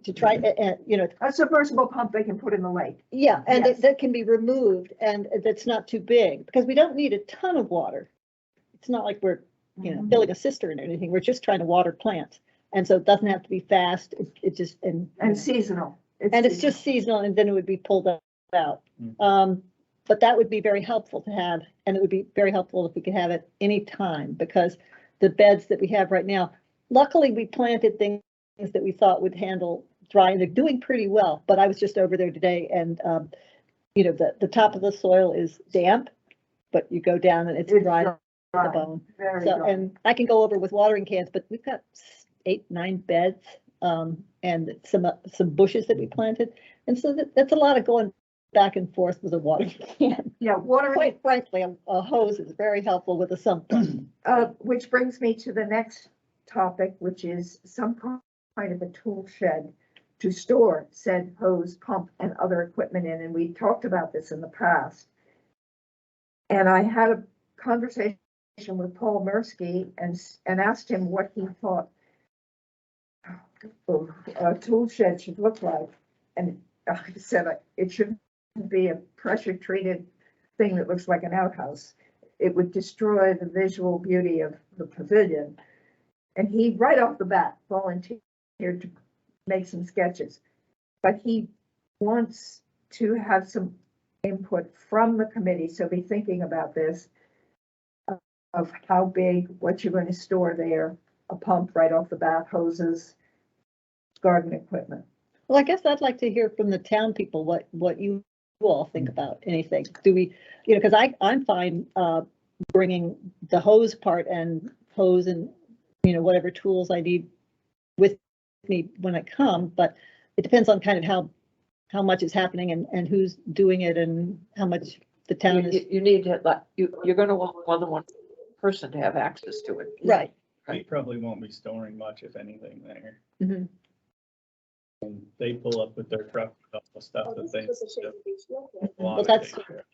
to try it, A submersible pump they can put in the lake. yeah, and Yes. that can be removed, and that's not too big, because we don't need a ton of water. It's not like we're, filling a cistern or anything. We're just trying to water plants. And so it doesn't have to be fast. It just, And seasonal. and it's just seasonal, and then it would be pulled out. But that would be very helpful to have, and it would be very helpful if we could have it anytime, because the beds that we have right now, luckily we planted things that we thought would handle dry, and they're doing pretty well. But I was just over there today, and the top of the soil is damp, but you go down and it's dry to the bone. Very So, dry. and I can go over with watering cans, but we've got 8, 9 beds, and some bushes that we planted. And so that's a lot of going back and forth with a watering can. Yeah, water. Quite frankly, a hose is very helpful with a sump pump. Which brings me to the next topic, which is some kind of a tool shed to store said hose, pump, and other equipment in, and we talked about this in the past. And I had a conversation with Paul Mirsky and asked him what he thought a tool shed should look like. And I said it shouldn't be a pressure treated thing that looks like an outhouse. It would destroy the visual beauty of the pavilion. And he, right off the bat, volunteered to make some sketches. But he wants to have some input from the committee, so be thinking about this, of how big, what you're going to store there, a pump right off the bat, hoses, garden equipment. Well, I guess I'd like to hear from the town people what you all think about anything. Do we, because I'm fine bringing the hose part and hose and, whatever tools I need with me when I come, but it depends on kind of how much is happening and who's doing it and how much the town is. You need to, you're gonna want more than one person to have access to it. Right. They probably won't be storing much, if anything, there. Mhm. And they pull up with their truck, with all the stuff that they. Well, that's what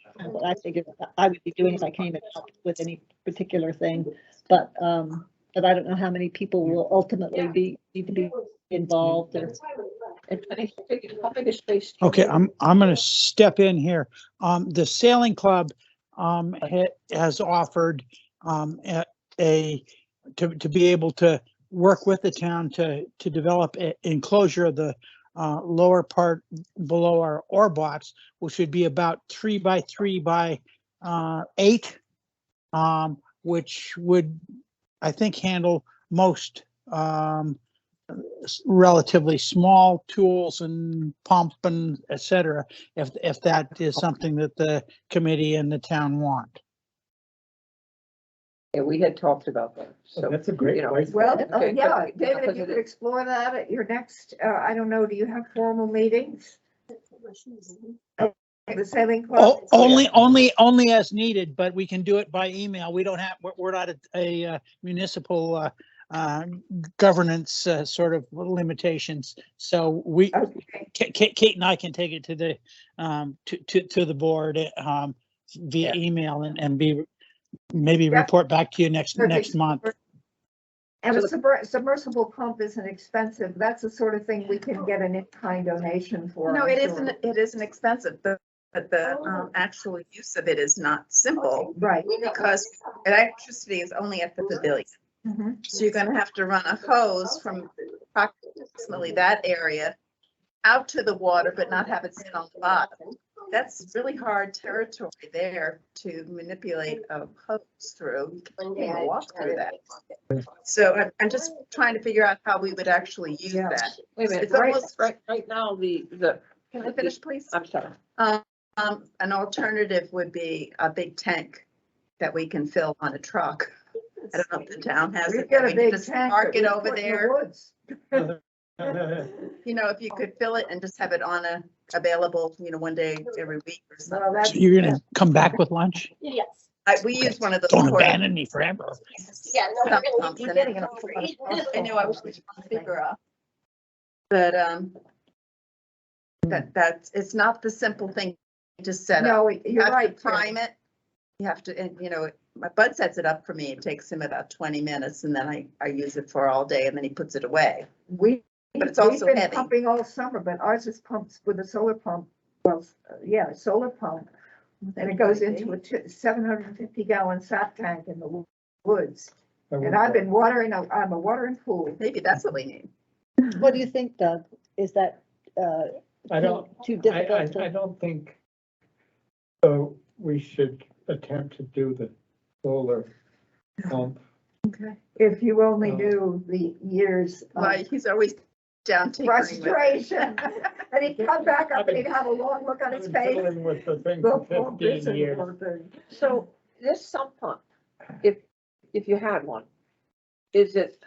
I figured I would be doing if I came up with any particular thing, but I don't know how many people will ultimately need to be involved or. And how big a space? do you Okay, need? I'm gonna step in here. The sailing club has offered to be able to work with the town to develop an enclosure of the lower part below our oar box, which would be about 3 by 3 by 8, which would, I think, handle most relatively small tools and pump and et cetera, if that is something that the committee and the town want. Yeah, we had talked about that, so. That's a great place. Well, Okay, yeah, but- David, if because you it could is- explore that at your next, I don't know, do you have formal meetings? The sailing club? Only as needed, but we can do it by email. We don't have, we're not a municipal governance sort of limitations. So we, Okay. Kate and I can take it to the, to the board via email and maybe Yeah. report back to you next month. And a submersible pump isn't expensive. That's the sort of thing we can get an in-kind donation for. No, I'm it sure. isn't, it isn't expensive, but the actual use of it is not simple Right. because electricity is only at the pavilion. Mhm. So you're gonna have to run a hose from approximately that area out to the water, but not have it sit on the bottom. That's really hard territory there to manipulate a hose through. You can't even walk through that. So I'm just trying to figure out how we would actually use Yeah. that. Wait a minute, It's right, almost- right now, Can I finish, please? I'm sorry. An alternative would be a big tank that we can fill on a truck. I don't know if the town has We've it. got We a can big just tank. park that it we over put in the there. woods. You know, if you could fill it and just have it on available, one day every week or Well, something. that's. So you're gonna come back with lunch? Yes. We use one of those. Don't portable abandon me forever. Yeah, no, sump we're gonna pumps keep and getting it- it. I knew I was switching my speaker off. But, it's not the simple thing to set up. No, You you're have to right. Tim. prime it. You have to, and my bud sets it up for me. It takes him about 20 minutes and then I use it for all day and then he puts it away. But it's also We've been heavy. pumping all summer, but ours is pumped with a solar pump. Well, yeah, a solar pump. And it goes into a 750 gallon sap tank in the woods. And I've been watering, I'm a watering pool. Maybe that's what we need. What do you think, Doug? Is that, I don't, too difficult I to? don't think, so we should attempt to do the solar pump. Okay. If you only knew the years Why, of he's always down tinkering with it. frustration. And he'd come back up and he'd have a long look on I've his been face. fiddling with the thing Go for pump this 15 and years. go thing. So this sump pump, if you had one, is it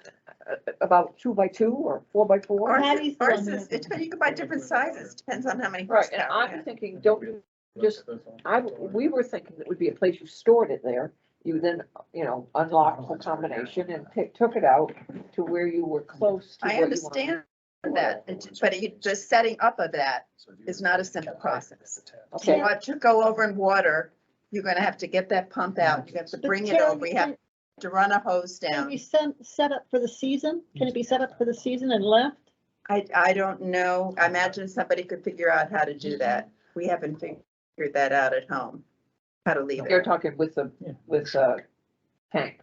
about 2x2 or 4x4? Patty's the one Ours who is, has it depends, you can buy different sizes, depends on how many Right, and horsepower. I'm thinking, don't you just, we were thinking it would be a place you stored it there. You then, unlocked the combination and took it out to where you were close to what I you understand that, the setting up of that is not a simple process. So Okay. you want to go over and water, you're gonna have to get that pump out, you have to bring it over, you have to run a hose Can down. be set up for the season? Can it be set up for the season and left? I don't know, I imagine somebody could figure out how to do that. We haven't figured that out at home, how to leave You're it. talking with tank.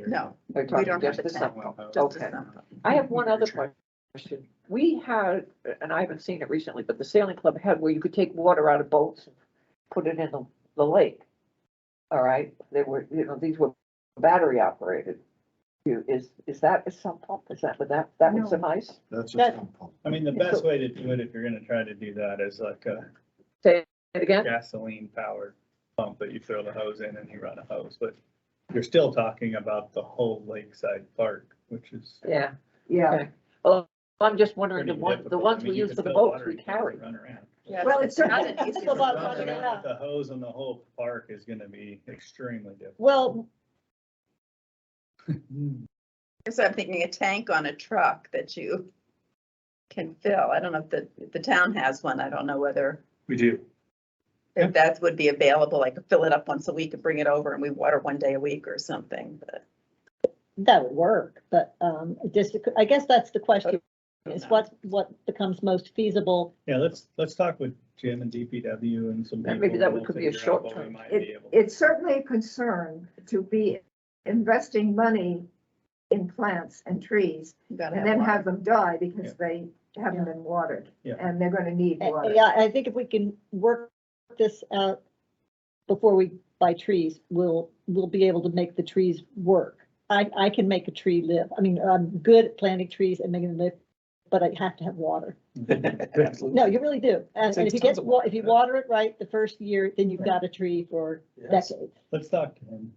No, They're we talking don't have just a the tank, sump pump. just a Okay. sump pump. I have one other question. We had, and I haven't seen it recently, but the sailing club had where you could take water out of boats, and put it in the lake. All right, they were, these were battery operated. Is that a sump pump? That would No. suffice? That's That- I mean, the best way to do it, if you're gonna try to do that, is like a Say it again? gasoline powered pump that you throw the hose in and you run a hose, but you're still talking about the whole Lakeside Park, which is Yeah. Yeah, Okay. Well, I'm just wondering, pretty the difficult. ones I mean, we you use could for the fill boats water, we you can't carry. Run around. Yeah, well, it's not certainly, an easy It's a lot one. running Running around. with the hose in the whole park is gonna be extremely difficult. Well, So I'm thinking a tank on a truck that you can fill. I don't know if the town has one. I don't know whether We do. if that would be available. I could fill it up once a week and bring it over and we water one day a week or something, but. that would work, but, just, I guess that's the question, is know. what becomes most feasible? Yeah, let's talk with Jim and DPW and some Yeah, people. maybe that and we'll could be a figure out what short we term. might be able to it's certainly a concern to be investing money in plants and trees You gotta and have then water. have them die because they haven't been watered. Yeah. And they're gonna need water. Yeah, I think if we can work this out before we buy trees, we'll be able to make the trees work. I can make a tree live. I mean, I'm good at planting trees and making them live, but I have to have water. No, you really do. And if you get, if you water it right the first year, then you've got a tree for decades. Let's talk to him.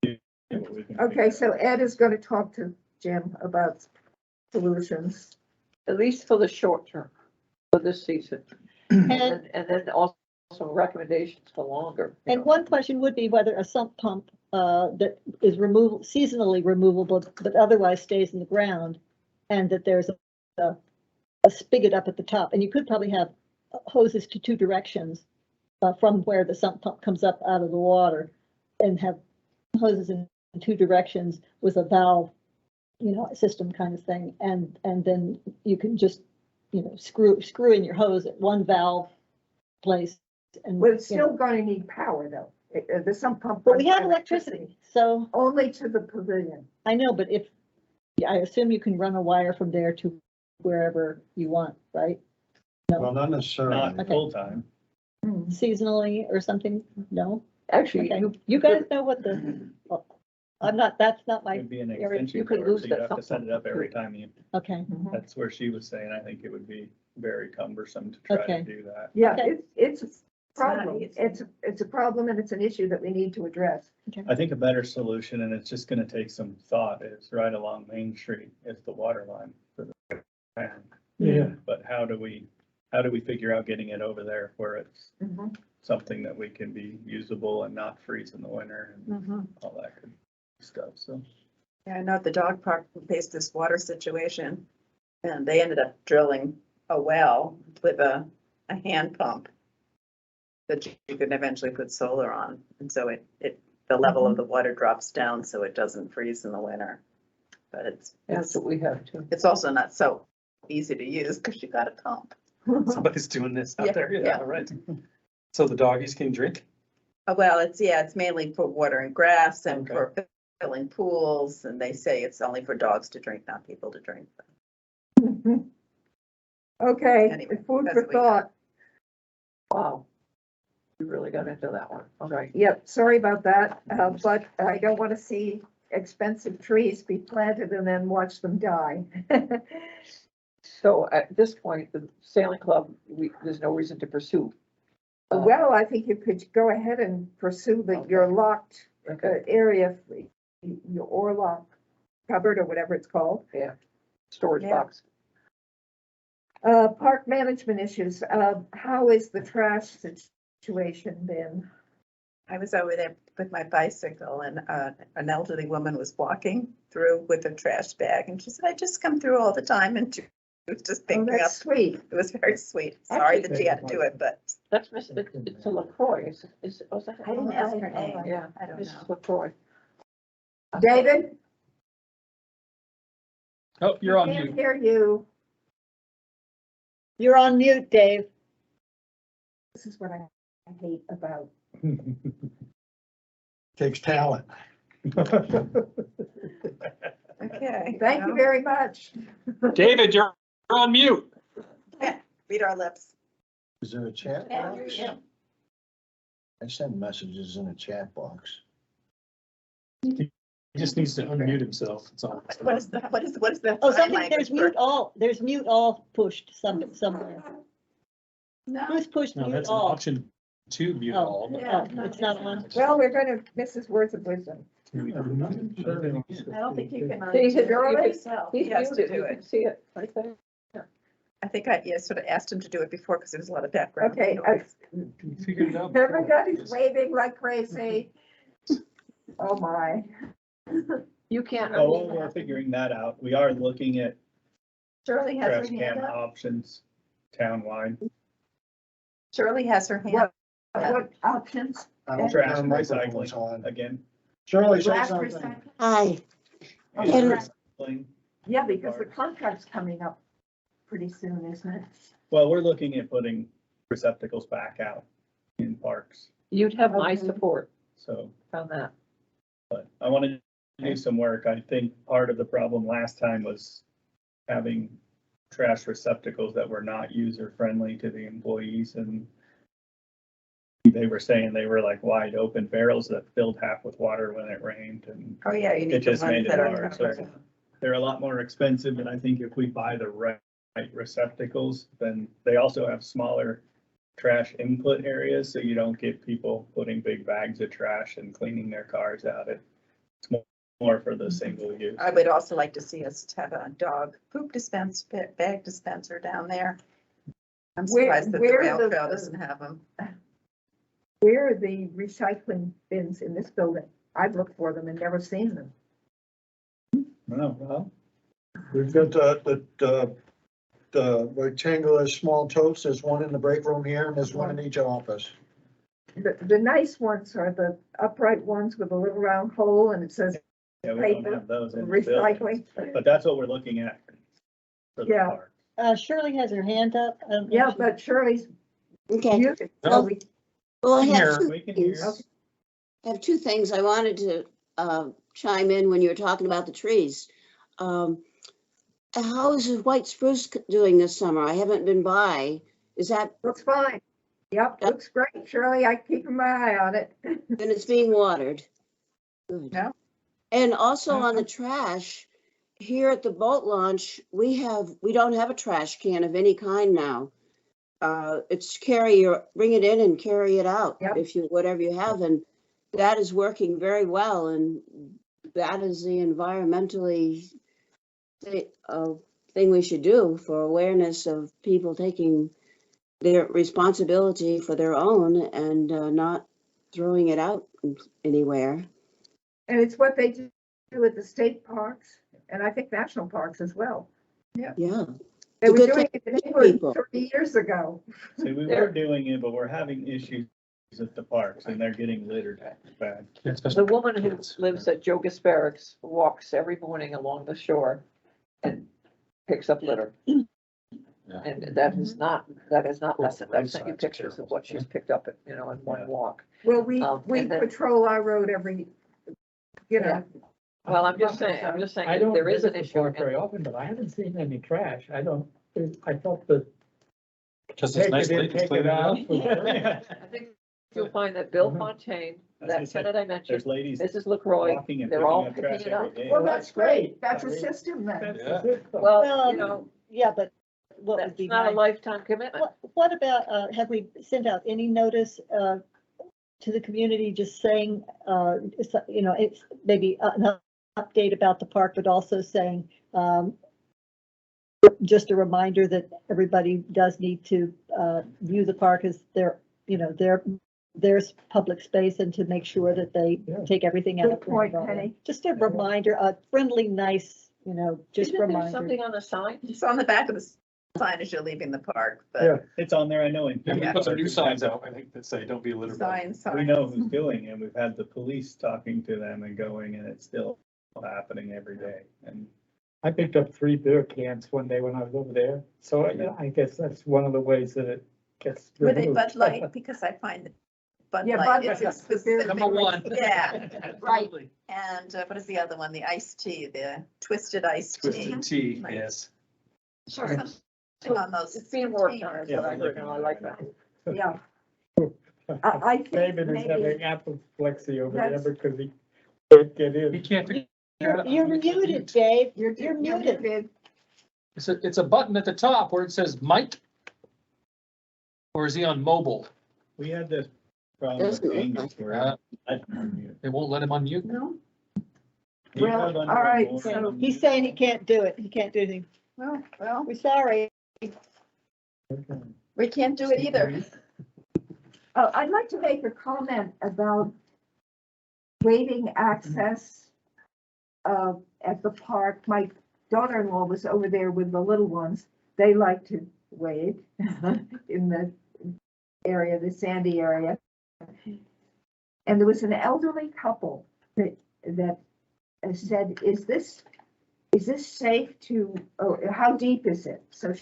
See what we can Okay, figure so out. Ed is gonna talk to Jim about solutions. At least for the short term, for this season. And, And then also recommendations for longer. and one question would be whether a sump pump that is seasonally removable, but otherwise stays in the ground. And that there's a spigot up at the top, and you could probably have hoses to two directions from where the sump pump comes up out of the water, and have hoses in two directions with a valve, system kind of thing. And then you can just, screw in your hose at one valve place. And Well, it's still gonna need power though. The sump pump. But we runs have on electricity, so Only to the pavilion. I know, but I assume you can run a wire from there to wherever you want, right? Well, not necessarily. Not Okay. full time. Seasonally or something? No? Actually, Okay, you guys know what well, that's not my, It'd be an area. extension You could cord, lose so you'd that have to set it up every time you, okay, that's where she was saying, I think it would be very cumbersome to try Okay. to do that. Yeah, Okay. it's a not problem. easy. It's a problem and it's an issue that we need to address. I think a better solution, and it's just gonna take some thought, is right along Main Street is the water line for the town. Yeah, But how do we figure out getting it over there where it's something that we can be usable and not freeze in the winter and all that good stuff, so. Yeah, I know at the dog park, we faced this water situation, and they ended up drilling a well with a hand pump that you could eventually put solar on, and so the level of the water drops down so it doesn't freeze in the winter. But that's what we have too. it's also not so easy to use because you got a pump. Somebody's doing this Yeah, out there, yeah. yeah, all right. So the doggies can drink? Well, it's mainly for watering grass and Okay. for filling pools, and they say it's only for dogs to drink, not people to drink. Okay, Anyway, food that's for what we got. thought. Wow. You really got into that one. All right. Yep, sorry about that, but I don't want to see expensive trees be planted and then watch them die. So at this point, the sailing club, there's no reason to pursue. Well, I think you could go ahead and pursue your locked Okay, area, your Orlock cupboard or whatever it's called. storage Yeah. box. Park management issues, how is the trash situation been? I was over there with my bicycle and an elderly woman was walking through with a trash bag and she said, I just come through all the time, and she was just Oh, picking up. that's sweet. It was very sweet. Sorry Actually- that she had to do it, but That's it's a LaCroix. Was that? I didn't ask her name. Yeah, I don't Mrs. know. LaCroix. David? Oh, you're on Can't mute. hear you. you're on mute, Dave. This is what I hate about. Takes talent. Okay. Thank you very much. David, you're on mute. Read our lips. Is there a chat Yeah, box? yeah. I send messages in a chat box. He just needs to unmute himself, that's all. What is the Oh, sign something, language there's mute all pushed somewhere. No. Who's pushed No, mute that's an all? option to mute Oh, all. but- Yeah. oh, it's not on. Well, we're gonna, Mrs. Words of Wisdom. I don't think you can. See, undo Shirley? it yourself. He He's has to muted. do You it. can see it right there. I think I sort of asked him to do it before because there was a lot of background. Okay, noise. You figured it out. before. everybody's waving like crazy. Oh, my. You can't. Well, while we're figuring that out, we are looking at Shirley has trash her can hand up. options townwide. Shirley has her hand. What options? I don't think Trash her and microphone's recycling on. again. Shirley, say Glass something. recycling? Hi, And And- recycling. Yeah, because the contract's coming up pretty soon, isn't it? Well, we're looking at putting receptacles back out in parks, You'd have my Okay. support so, on that. but I want to do some work. I think part of the problem last time was having trash receptacles that were not user friendly to the employees, and they were saying they were like wide open barrels that filled half with water when it rained, and Oh, yeah, you It need the just made ones it that are hard, so- covered. they're a lot more expensive. And I think if we buy the right receptacles, then they also have smaller trash input areas, so you don't get people putting big bags of trash and cleaning their cars out. It's more for the single use. I would also like to see us have a dog poop bag dispenser down there. I'm surprised that the where rail the- trail doesn't have them. Where are the recycling bins in this building? I've looked for them and never seen them. No, well, We've got the rectangular small totes. There's one in the break room here and there's one in each office. The nice ones are the upright ones with a little round hole and it says yeah, we don't Paper, have those in the building, recycling. but that's what we're looking at. For the Yeah. park. Shirley has her hand up. I don't know Yeah, if she- but Shirley's Okay, muted. No. So we, well, I Here, have two We can hear. things. I have two things. I wanted to chime in when you were talking about the trees. How is the white spruce doing this summer? I haven't been by. Is that, looks fine. Yep, looks great. Shirley, I keeping my eye on it. and it's being watered? Good. No. And also on the trash, here at the boat launch, we don't have a trash can of any kind now. It's bring it in and carry it out Yep. if you, whatever you have, and that is working very well, and that is the environmentally thing we should do for awareness of people taking their responsibility for their own and not throwing it out anywhere. And it's what they do at the state parks and I think national parks as well. Yeah. They It's a were good doing thing it in for England people. 30 years ago. See, we were doing it, but we're having issues at the parks and they're getting littered bad. Yeah, especially The woman who kids. lives at Joe Gasparik's walks every morning along the shore and picks up litter. Yeah. And that is not lessened. I've sent you Roadside's pictures of terrible. what she's picked up, in one Yeah. walk. Well, we And then- patrol our road every, you know. Well, I'm just saying I don't there is an visit the issue. park very often, but I haven't seen any trash. I thought that. Just as Take nice it in, ladies take it cleaning it out. up. I think you'll find that Bill Fontaine, As I that said, tenant I mentioned, There's ladies Mrs. LaCroix, walking and they're picking all up picking trash it up. every day. Well, that's great. That's a system then. That's Yeah. the system. Well, Yeah, but what would that's be not a nice? lifetime commitment. What about, have we sent out any notice to the community just saying, it's maybe an update about the park, but also saying, just a reminder that everybody does need to view the park as their public space and to make sure that they Yeah. take everything out. Good point, Penny. Just a reminder, a friendly, nice, just Isn't there reminder. something on the sign? It's on the back of the sign as you're leaving the park, Yeah. but It's on there, I know. in- Yeah, we put some new signs out, I think, that say, don't be a litter bug. signs. We know who's doing it. We've had the police talking to them and going, and it's still happening every day. And I picked up 3 beer cans one day when I was over there, so I guess that's one of the ways that it gets Were they removed. Bud Light? Because I find that Bud Yeah, Light Bud is a Light's the beer. specific. Number one. Yeah, Right. and what is the other one? The iced tea, the twisted iced tea. Twisted tea, Right. yes. Or something on those. It's being worked on, is Yeah, what I I'm heard, looking and I at it like right that. Yeah. I think David is maybe having apoplexy over there That's- because he can't get You in. can't figure it out. You're muted, Dave. you're You're muted. It's a button at the top where it says mic. Or is he on mobile? we had this problem with Doesn't look Angus like where Uh, I unmute. It won't let him unmute? No. He Well, had under all right, a so motion. He's saying he can't do it. He can't do anything. Well, We're sorry. we can't do it either. I'd like to make a comment about waiving access at the park. My daughter-in-law was over there with the little ones. They like to wade in the area, the sandy area. And there was an elderly couple that said, is this safe to, how deep is it? So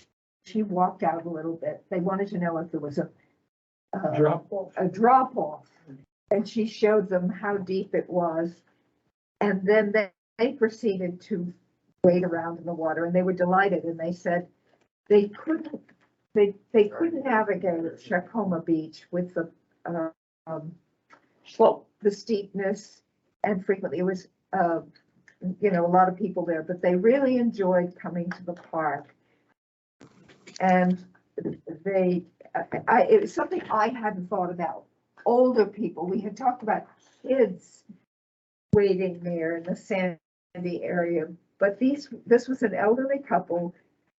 she walked out a little bit. They wanted to know if there was a Drop off. a drop off, and she showed them how deep it was. And then they proceeded to wade around in the water, and they were delighted, and they said they couldn't navigate Mascoma Beach with the steepness, and frequently it was, a lot of people there, but they really enjoyed coming to the park. And it was something I hadn't thought about. Older people, we had talked about kids waiting there in the sandy area, but this was an elderly couple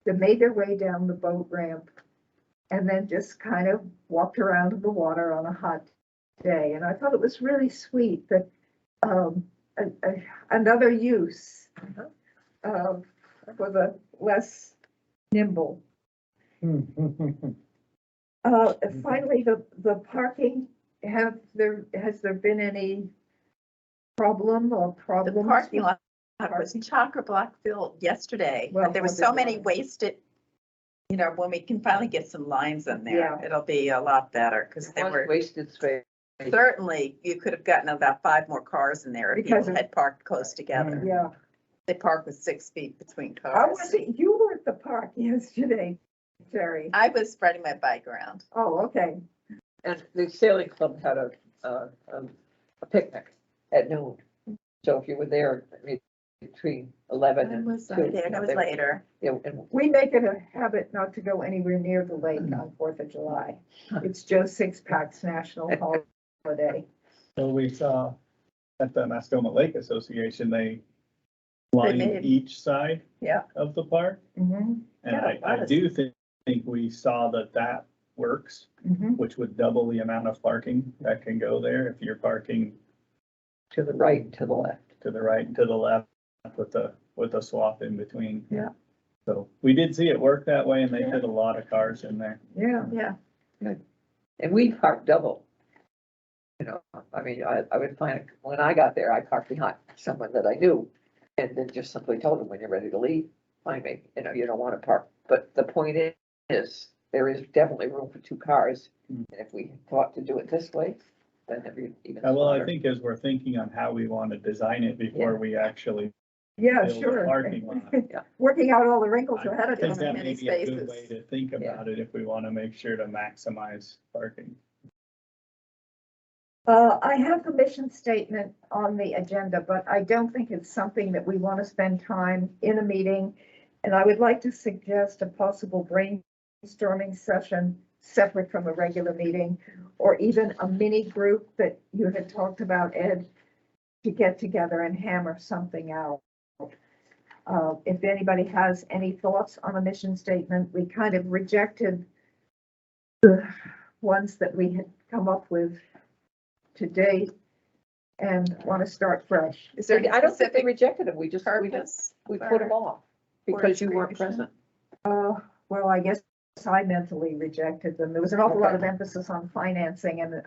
that made their way down the boat ramp and then just kind of walked around in the water on a hot day. And I thought it was really sweet that Another use of, for the less nimble. Finally, the parking, has there been any problem or The problems? parking lot was chock-a-block filled yesterday, Well, but there were Fourth so of many July. wasted. You know, when we can finally get some lines in there, Yeah. it'll be a lot better, because they One were, wasted space. certainly, you could have gotten about 5 more cars in there if Because people of- had parked close together. Yeah. They parked with 6 feet between How cars. was it? You were at the park yesterday, Jerry. I was spreading my bike around. Oh, okay. And the sailing club had a picnic at noon. So if you were there between 11 I and was 2. there, that was later. Yeah, and We make it a habit not to go anywhere near the lake on 4th of July. It's Joe Sixpack's National Holiday. So we saw at the Mascoma Lake Association, they lined made- each side Yeah. of the park. Mhm, And Yeah, it I was. do think we saw that works, mhm. which would double the amount of parking that can go there if you're parking to the right and to the left. to the right and to the left with a swap in between. Yeah. So we did see it work that way, and they fit a lot of cars in there. Yeah. Yeah, And we parked double. You know, I mean, I would find, when I got there, I parked behind someone that I knew. And then just simply told them, when you're ready to leave, find me, you know, you don't want to park. But the point is, there is definitely room for 2 cars. Mm. And if we thought to do it this way, then it'd be even Well, I smarter. think as we're thinking on how we want to design it before we actually Yeah, build a sure. parking lot. Working out all the wrinkles I ahead of think time. that many may be a good way spaces. to think Yeah. about it if we want to make sure to maximize parking. I have a mission statement on the agenda, but I don't think it's something that we want to spend time in a meeting. And I would like to suggest a possible brainstorming session separate from a regular meeting, or even a mini group that you had talked about, Ed, to get together and hammer something out. If anybody has any thoughts on a mission statement, we kind of rejected the ones that we had come up with today and want to start fresh. is there any I don't think they specific rejected them, we purpose? put them off because you weren't information? present. Well, I guess I mentally rejected them. There was an awful lot of emphasis on financing and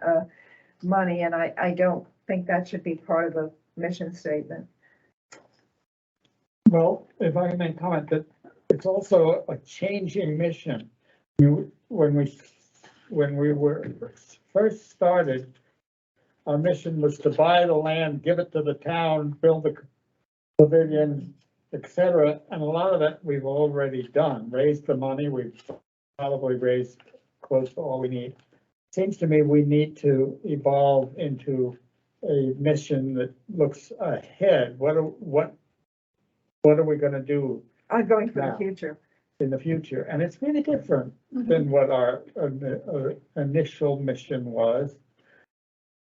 money, and I don't think that should be part of the mission statement. Well, if I may comment, that it's also a changing mission. When we were first started, our mission was to buy the land, give it to the town, build the pavilion, et cetera. And a lot of that we've already done, raised the money. We've probably raised close to all we need. Seems to me we need to evolve into a mission that looks ahead. What are we gonna do I'm going for the Now. future. in the future? And it's really different than what our initial mission was.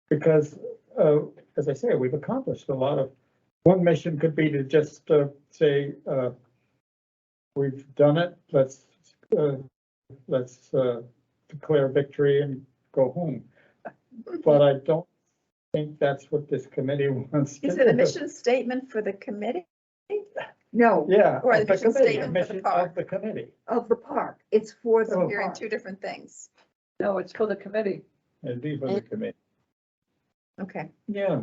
Because, as I say, we've accomplished a lot of, one mission could be to just say, we've done it, let's declare victory and go home. But I don't think that's what this committee wants to do. Is it a mission statement for the committee? No, Yeah, Or the of the mission committee, statement for the mission park? of the committee. of the park. It's for the Oh. You're in park. 2 different things. No, it's for the committee. It'd be for the committee. Okay. Yeah.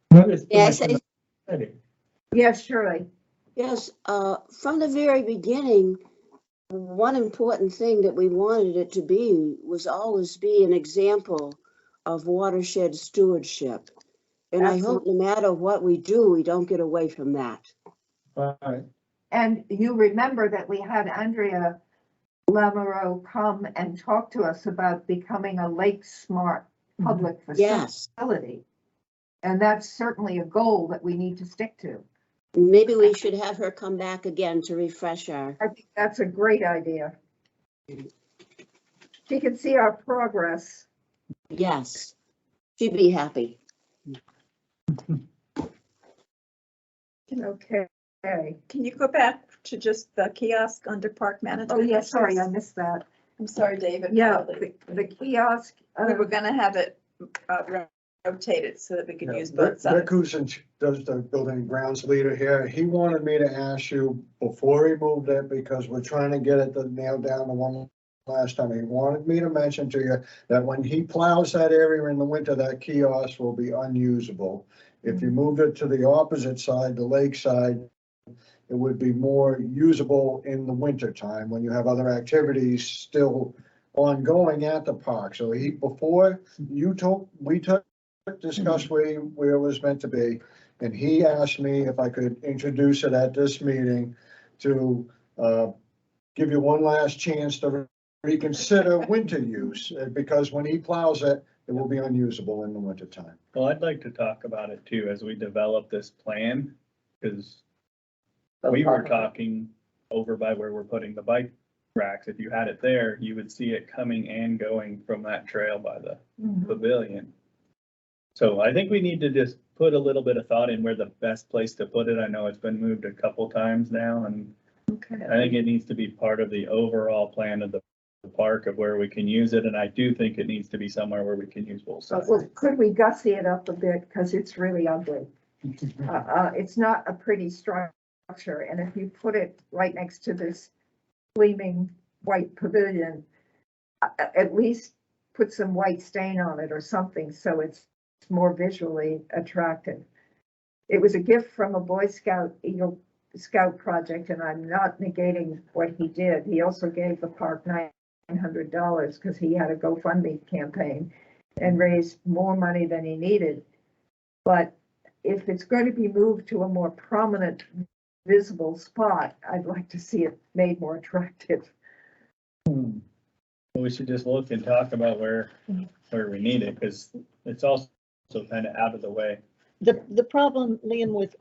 What is the Yeah, I mission say- of the committee? Yes, surely. Yes, from the very beginning, one important thing that we wanted it to be was always be an example of watershed stewardship. And I hope no matter what we do, we don't get away from that. Right. And you remember that we had Andrea Lamoureux come and talk to us about becoming a Lake Smart public Yes, facility. And that's certainly a goal that we need to stick to. maybe we should have her come back again to refresh our, I think that's a great idea. She can see our progress. yes. She'd be happy. Okay. Can you go back to just the kiosk under park management? Oh, yeah, sorry, I missed that. I'm sorry, David. Yeah, the kiosk. We were gonna have it rotate it so that we could Yeah, use Rick, both Rick sides. who's does the building and grounds leader here, he wanted me to ask you before he moved it, because we're trying to get it to nail down the one last time. He wanted me to mention to you that when he plows that area in the winter, that kiosk will be unusable. If you moved it to the opposite side, the lakeside, it would be more usable in the winter time when you have other activities still ongoing at the park. So he, before you took, we took, discussed where it was meant to be. And he asked me if I could introduce it at this meeting to, give you one last chance to reconsider winter use, because when he plows it, it will be unusable in the winter time. Well, I'd like to talk about it too, as we develop this plan, because we were talking over by where we're putting the bike racks. If you had it there, you would see it coming and going from that trail by the pavilion. So I think we need to just put a little bit of thought in where the best place to put it. I know it's been moved a couple times now, and Okay. I think it needs to be part of the overall plan of the park of where we can use it, and I do think it needs to be somewhere where we can use both sides. Well, could we gussy it up a bit, because it's really ugly. It's not a pretty structure, and if you put it right next to this gleaming white pavilion, at least put some white stain on it or something, so it's more visually attractive. It was a gift from a Boy Scout, Eagle Scout project, and I'm not negating what he did. He also gave the park $900 because he had a GoFundMe campaign and raised more money than he needed. But if it's going to be moved to a more prominent, visible spot, I'd like to see it made more attractive. We should just look and talk about where we need it, because it's also kind of out of the way. The problem, Liam, with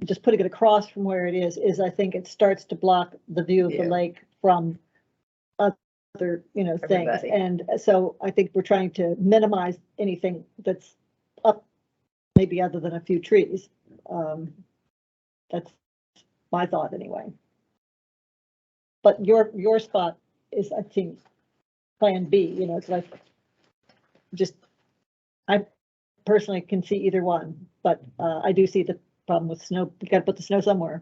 just putting it across from where it is I think it starts to block the view of the Yeah. lake from other, things. Everybody. And so I think we're trying to minimize anything that's up, maybe other than a few trees. That's my thought anyway. But your spot is, I think, Plan B, it's like, just, I personally can see either one, but I do see the problem with snow. You gotta put the snow somewhere.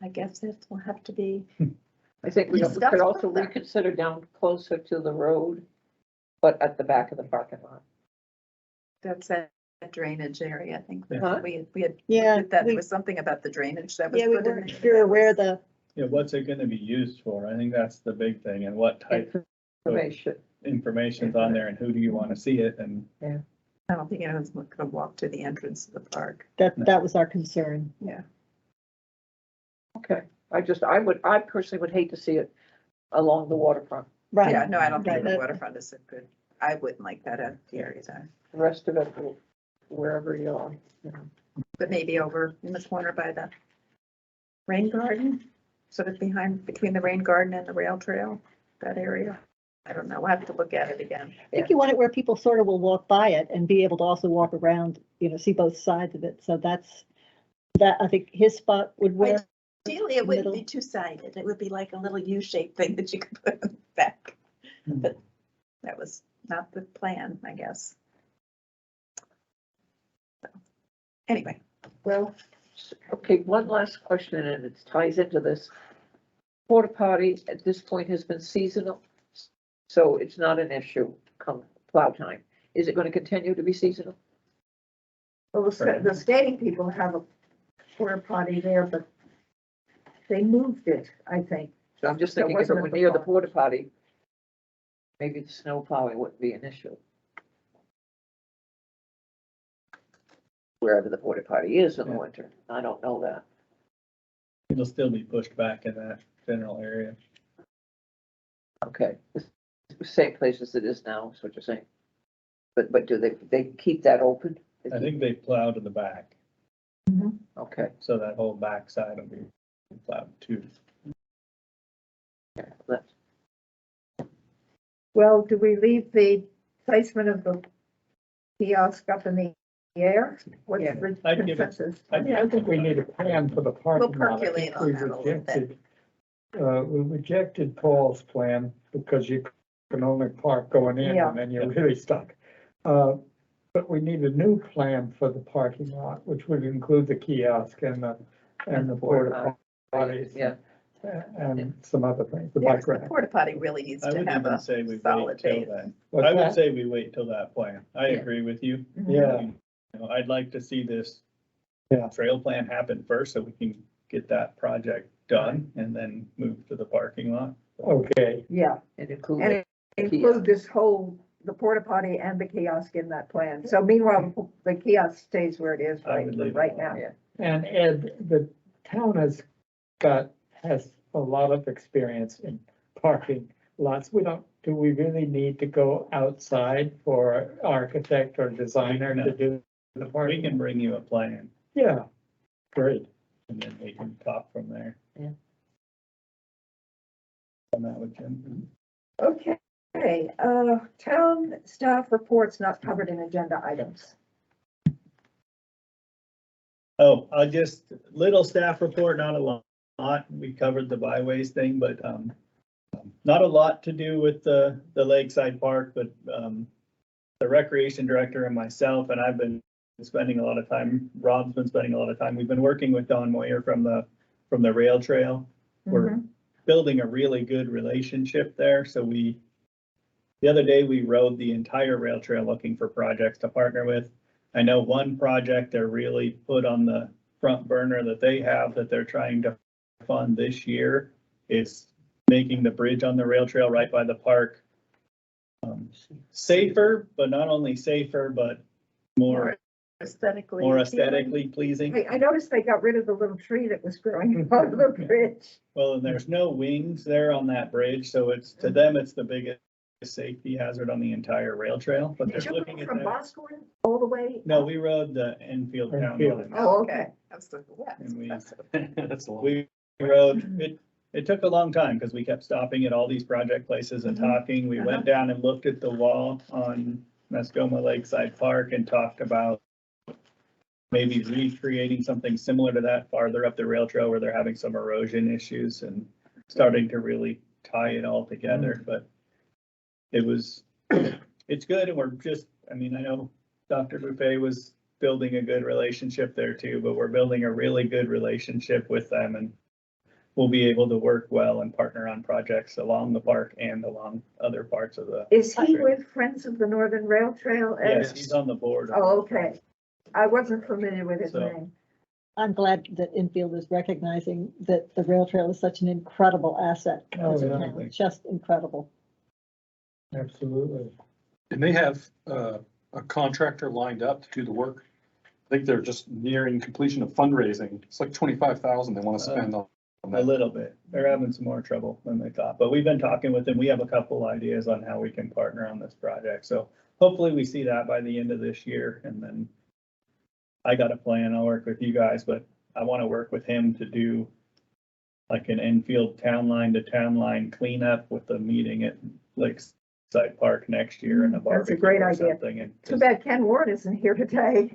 I guess it will have to be. I think we Discuss could also further. reconsider down closer to the road, but at the back of the parking lot. That's that drainage area, I think. Huh? We had, Yeah, looked at that, we- there was something about the drainage that was Yeah, we put in. weren't there. sure where the, Yeah, what's it gonna be used for? I think that's the big thing, and what type of Information. information's on there, and who do you wanna see it, and I don't think anyone's gonna walk to the entrance of the park. that was our concern. Okay, I personally would hate to see it along the waterfront. Right. Yeah, no, I don't think Right, the that- waterfront is a good, I wouldn't like that at the area time, The rest of it, wherever you are. but maybe over in the corner by the rain garden, sort of between the rain garden and the rail trail, that area. I don't know, we'll have to look at it again. I think you want it where people sort of will walk by it and be able to also walk around, see both sides of it. So that, I think his spot would work. Ideally, it wouldn't be Middle. two-sided, it would be like a little U-shaped thing that you could put in the back. But that was not the plan, I guess. So, anyway, Well, okay, one last question, and it ties into this. Porta potty at this point has been seasonal, so it's not an issue come plow time. Is it gonna continue to be seasonal? Well, the skating people have a porta potty there, but they moved it, I think. So I'm just So it thinking if it wasn't were at the near the park. porta potty, maybe the snow plowing wouldn't be an issue. Wherever the porta potty is in the winter, I don't know that. it'll still be pushed back in that general area. Okay, it's the same place as it is now, is what you're saying. But do they keep that open? I think they plow to the back, Okay, so that whole back side will be plowed too. yeah, that's, Well, do we leave the placement of the kiosk up in the air? What's Yeah. the I'd give it- consensus? I'd Yeah, I think we need a plan for the parking lot. I percolate think on we that a little bit. rejected We rejected Paul's plan because you can only park going in Yeah. and then you're really stuck. But we need a new plan for the parking lot, which would include the kiosk and the porta potties. Yeah. And some other things, the Yes, bike the rack. porta potty really needs I to would have even a say we wait solid till base. then. What's I would that? say we wait till that plan. I Yeah. agree with you. Yeah, You know, I'd like to see this Yeah. trail plan happen first so we can get that project done and then move to the parking lot. okay, Yeah, And include and it. include this whole, the porta potty and the kiosk in that plan. So meanwhile, the kiosk stays where it is I right, would leave it right alone. now. Yeah. and Ed, the town has a lot of experience in parking lots. Do we really need to go outside for architect or designer to No. do the We parking? can bring you a plan Yeah, great. and then we can talk from there. Yeah. On that with Jim. Okay, town staff reports not covered in agenda items. Oh, little staff report, not a lot. We covered the byways thing, but, not a lot to do with the Lakeside Park, but, the recreation director and myself, and I've been spending a lot of time, Rob's been spending a lot of time. We've been working with Don Moyer from the rail trail. We're building a really good relationship there. So the other day we rode the entire rail trail looking for projects to partner with. I know one project they're really put on the front burner that they have that they're trying to fund this year is making the bridge on the rail trail right by the park safer, but not only safer, but more aesthetically pleasing. I noticed they got rid of the little tree that was growing on the bridge. Well, and there's no wings there on that bridge, so to them, it's the biggest safety hazard on the entire rail trail, but Did they're you looking go at from that. Boscawen all the way? No, we rode the Enfield town Enfield. line. Oh, okay. That's the, yeah, it's And we- impressive. That's a lot. We rode, it took a long time because we kept stopping at all these project places and talking. We went down and looked at the wall on Mascoma Lakeside Park and talked about maybe recreating something similar to that farther up the rail trail where they're having some erosion issues and starting to really tie it all together, but it's good, and we're I know Dr. Buffet was building a good relationship there too, but we're building a really good relationship with them, and we'll be able to work well and partner on projects along the park and along other parts of the. Is he with Friends of the Northern Rail Trail? Ed? Yes, he's on the board. Oh, okay. I wasn't familiar with his So- name. I'm glad that Enfield is recognizing that the rail trail is such an incredible asset. Oh, as a yeah. town. Just incredible. Absolutely. And they have a contractor lined up to do the work. I think they're just nearing completion of fundraising. It's like 25,000 they want to spend on A that. little bit. They're having some more trouble than they thought, but we've been talking with them. We have a couple ideas on how we can partner on this project. So hopefully we see that by the end of this year, and then I got a plan. I'll work with you guys, but I want to work with him to do like an Enfield town line to town line cleanup with a meeting at Lakeside Park next year and a That's a barbecue great or idea. something. And Too bad Ken Ward isn't here today.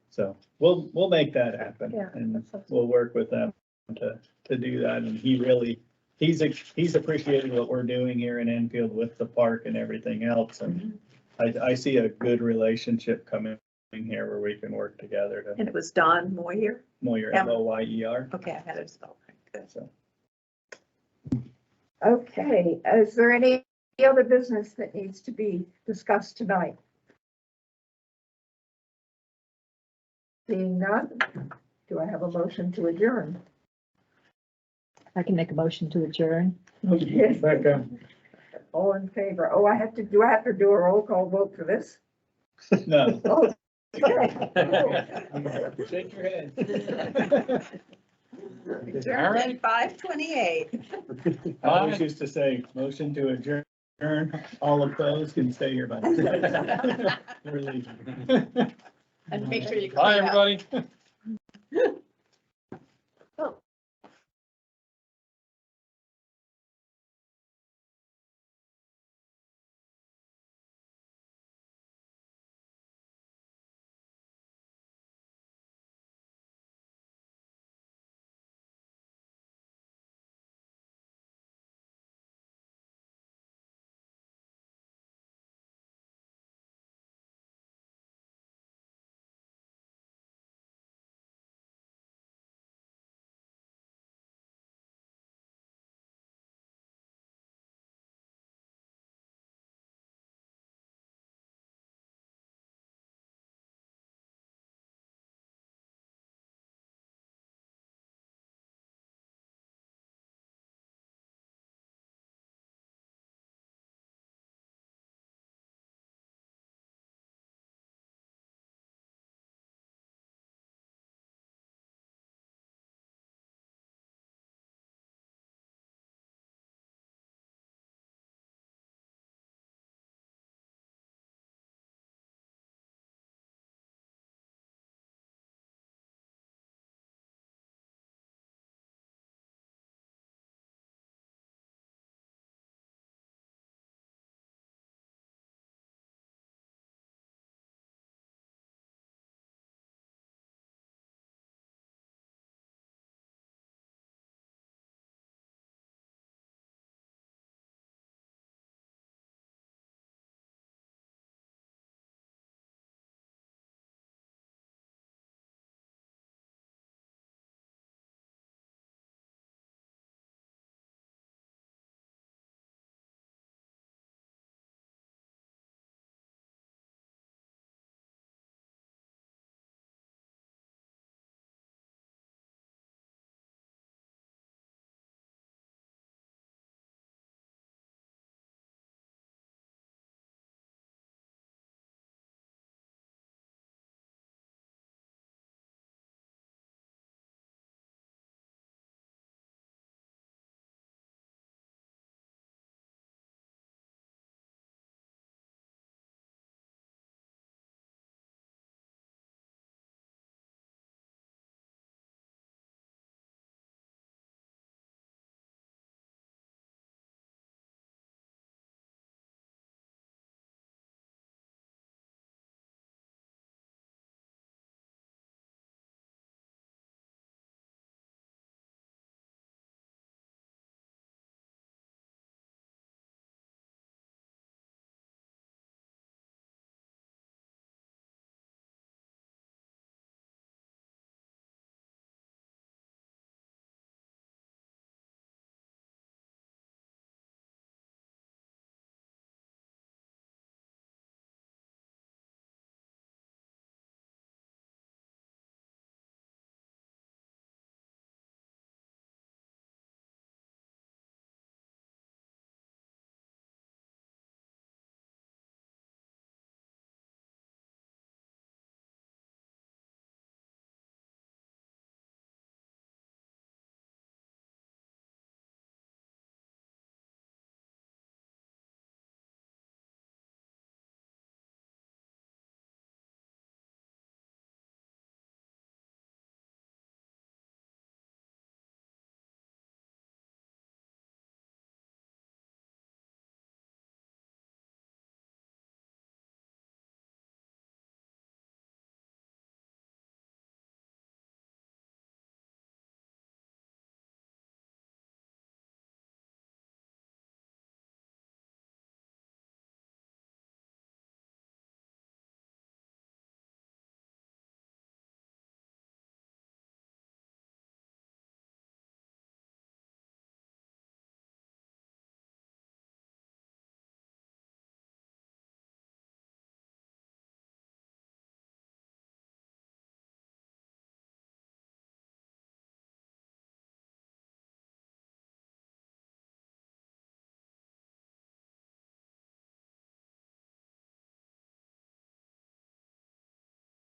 so we'll make that happen, Yeah, and that's awesome. we'll work with them to do that. And he's appreciating what we're doing here in Enfield with the park and everything else. And I see a good relationship coming here where we can work together to And it was Don Moyer. Moyer, Yeah. Moyer. Okay, I had it spelled right. Good. So Okay, is there any other business that needs to be discussed tonight? Seeing none, do I have a motion to adjourn? I can make a motion to adjourn. Yes. Second. All in favor? Oh, do I have to do a roll call vote for this? no. Oh, okay. Shake your head. Adjourned at 5:28. I always used to say, motion to adjourn, all opposed can stay here by. And make sure you. Bye, clean up. everybody.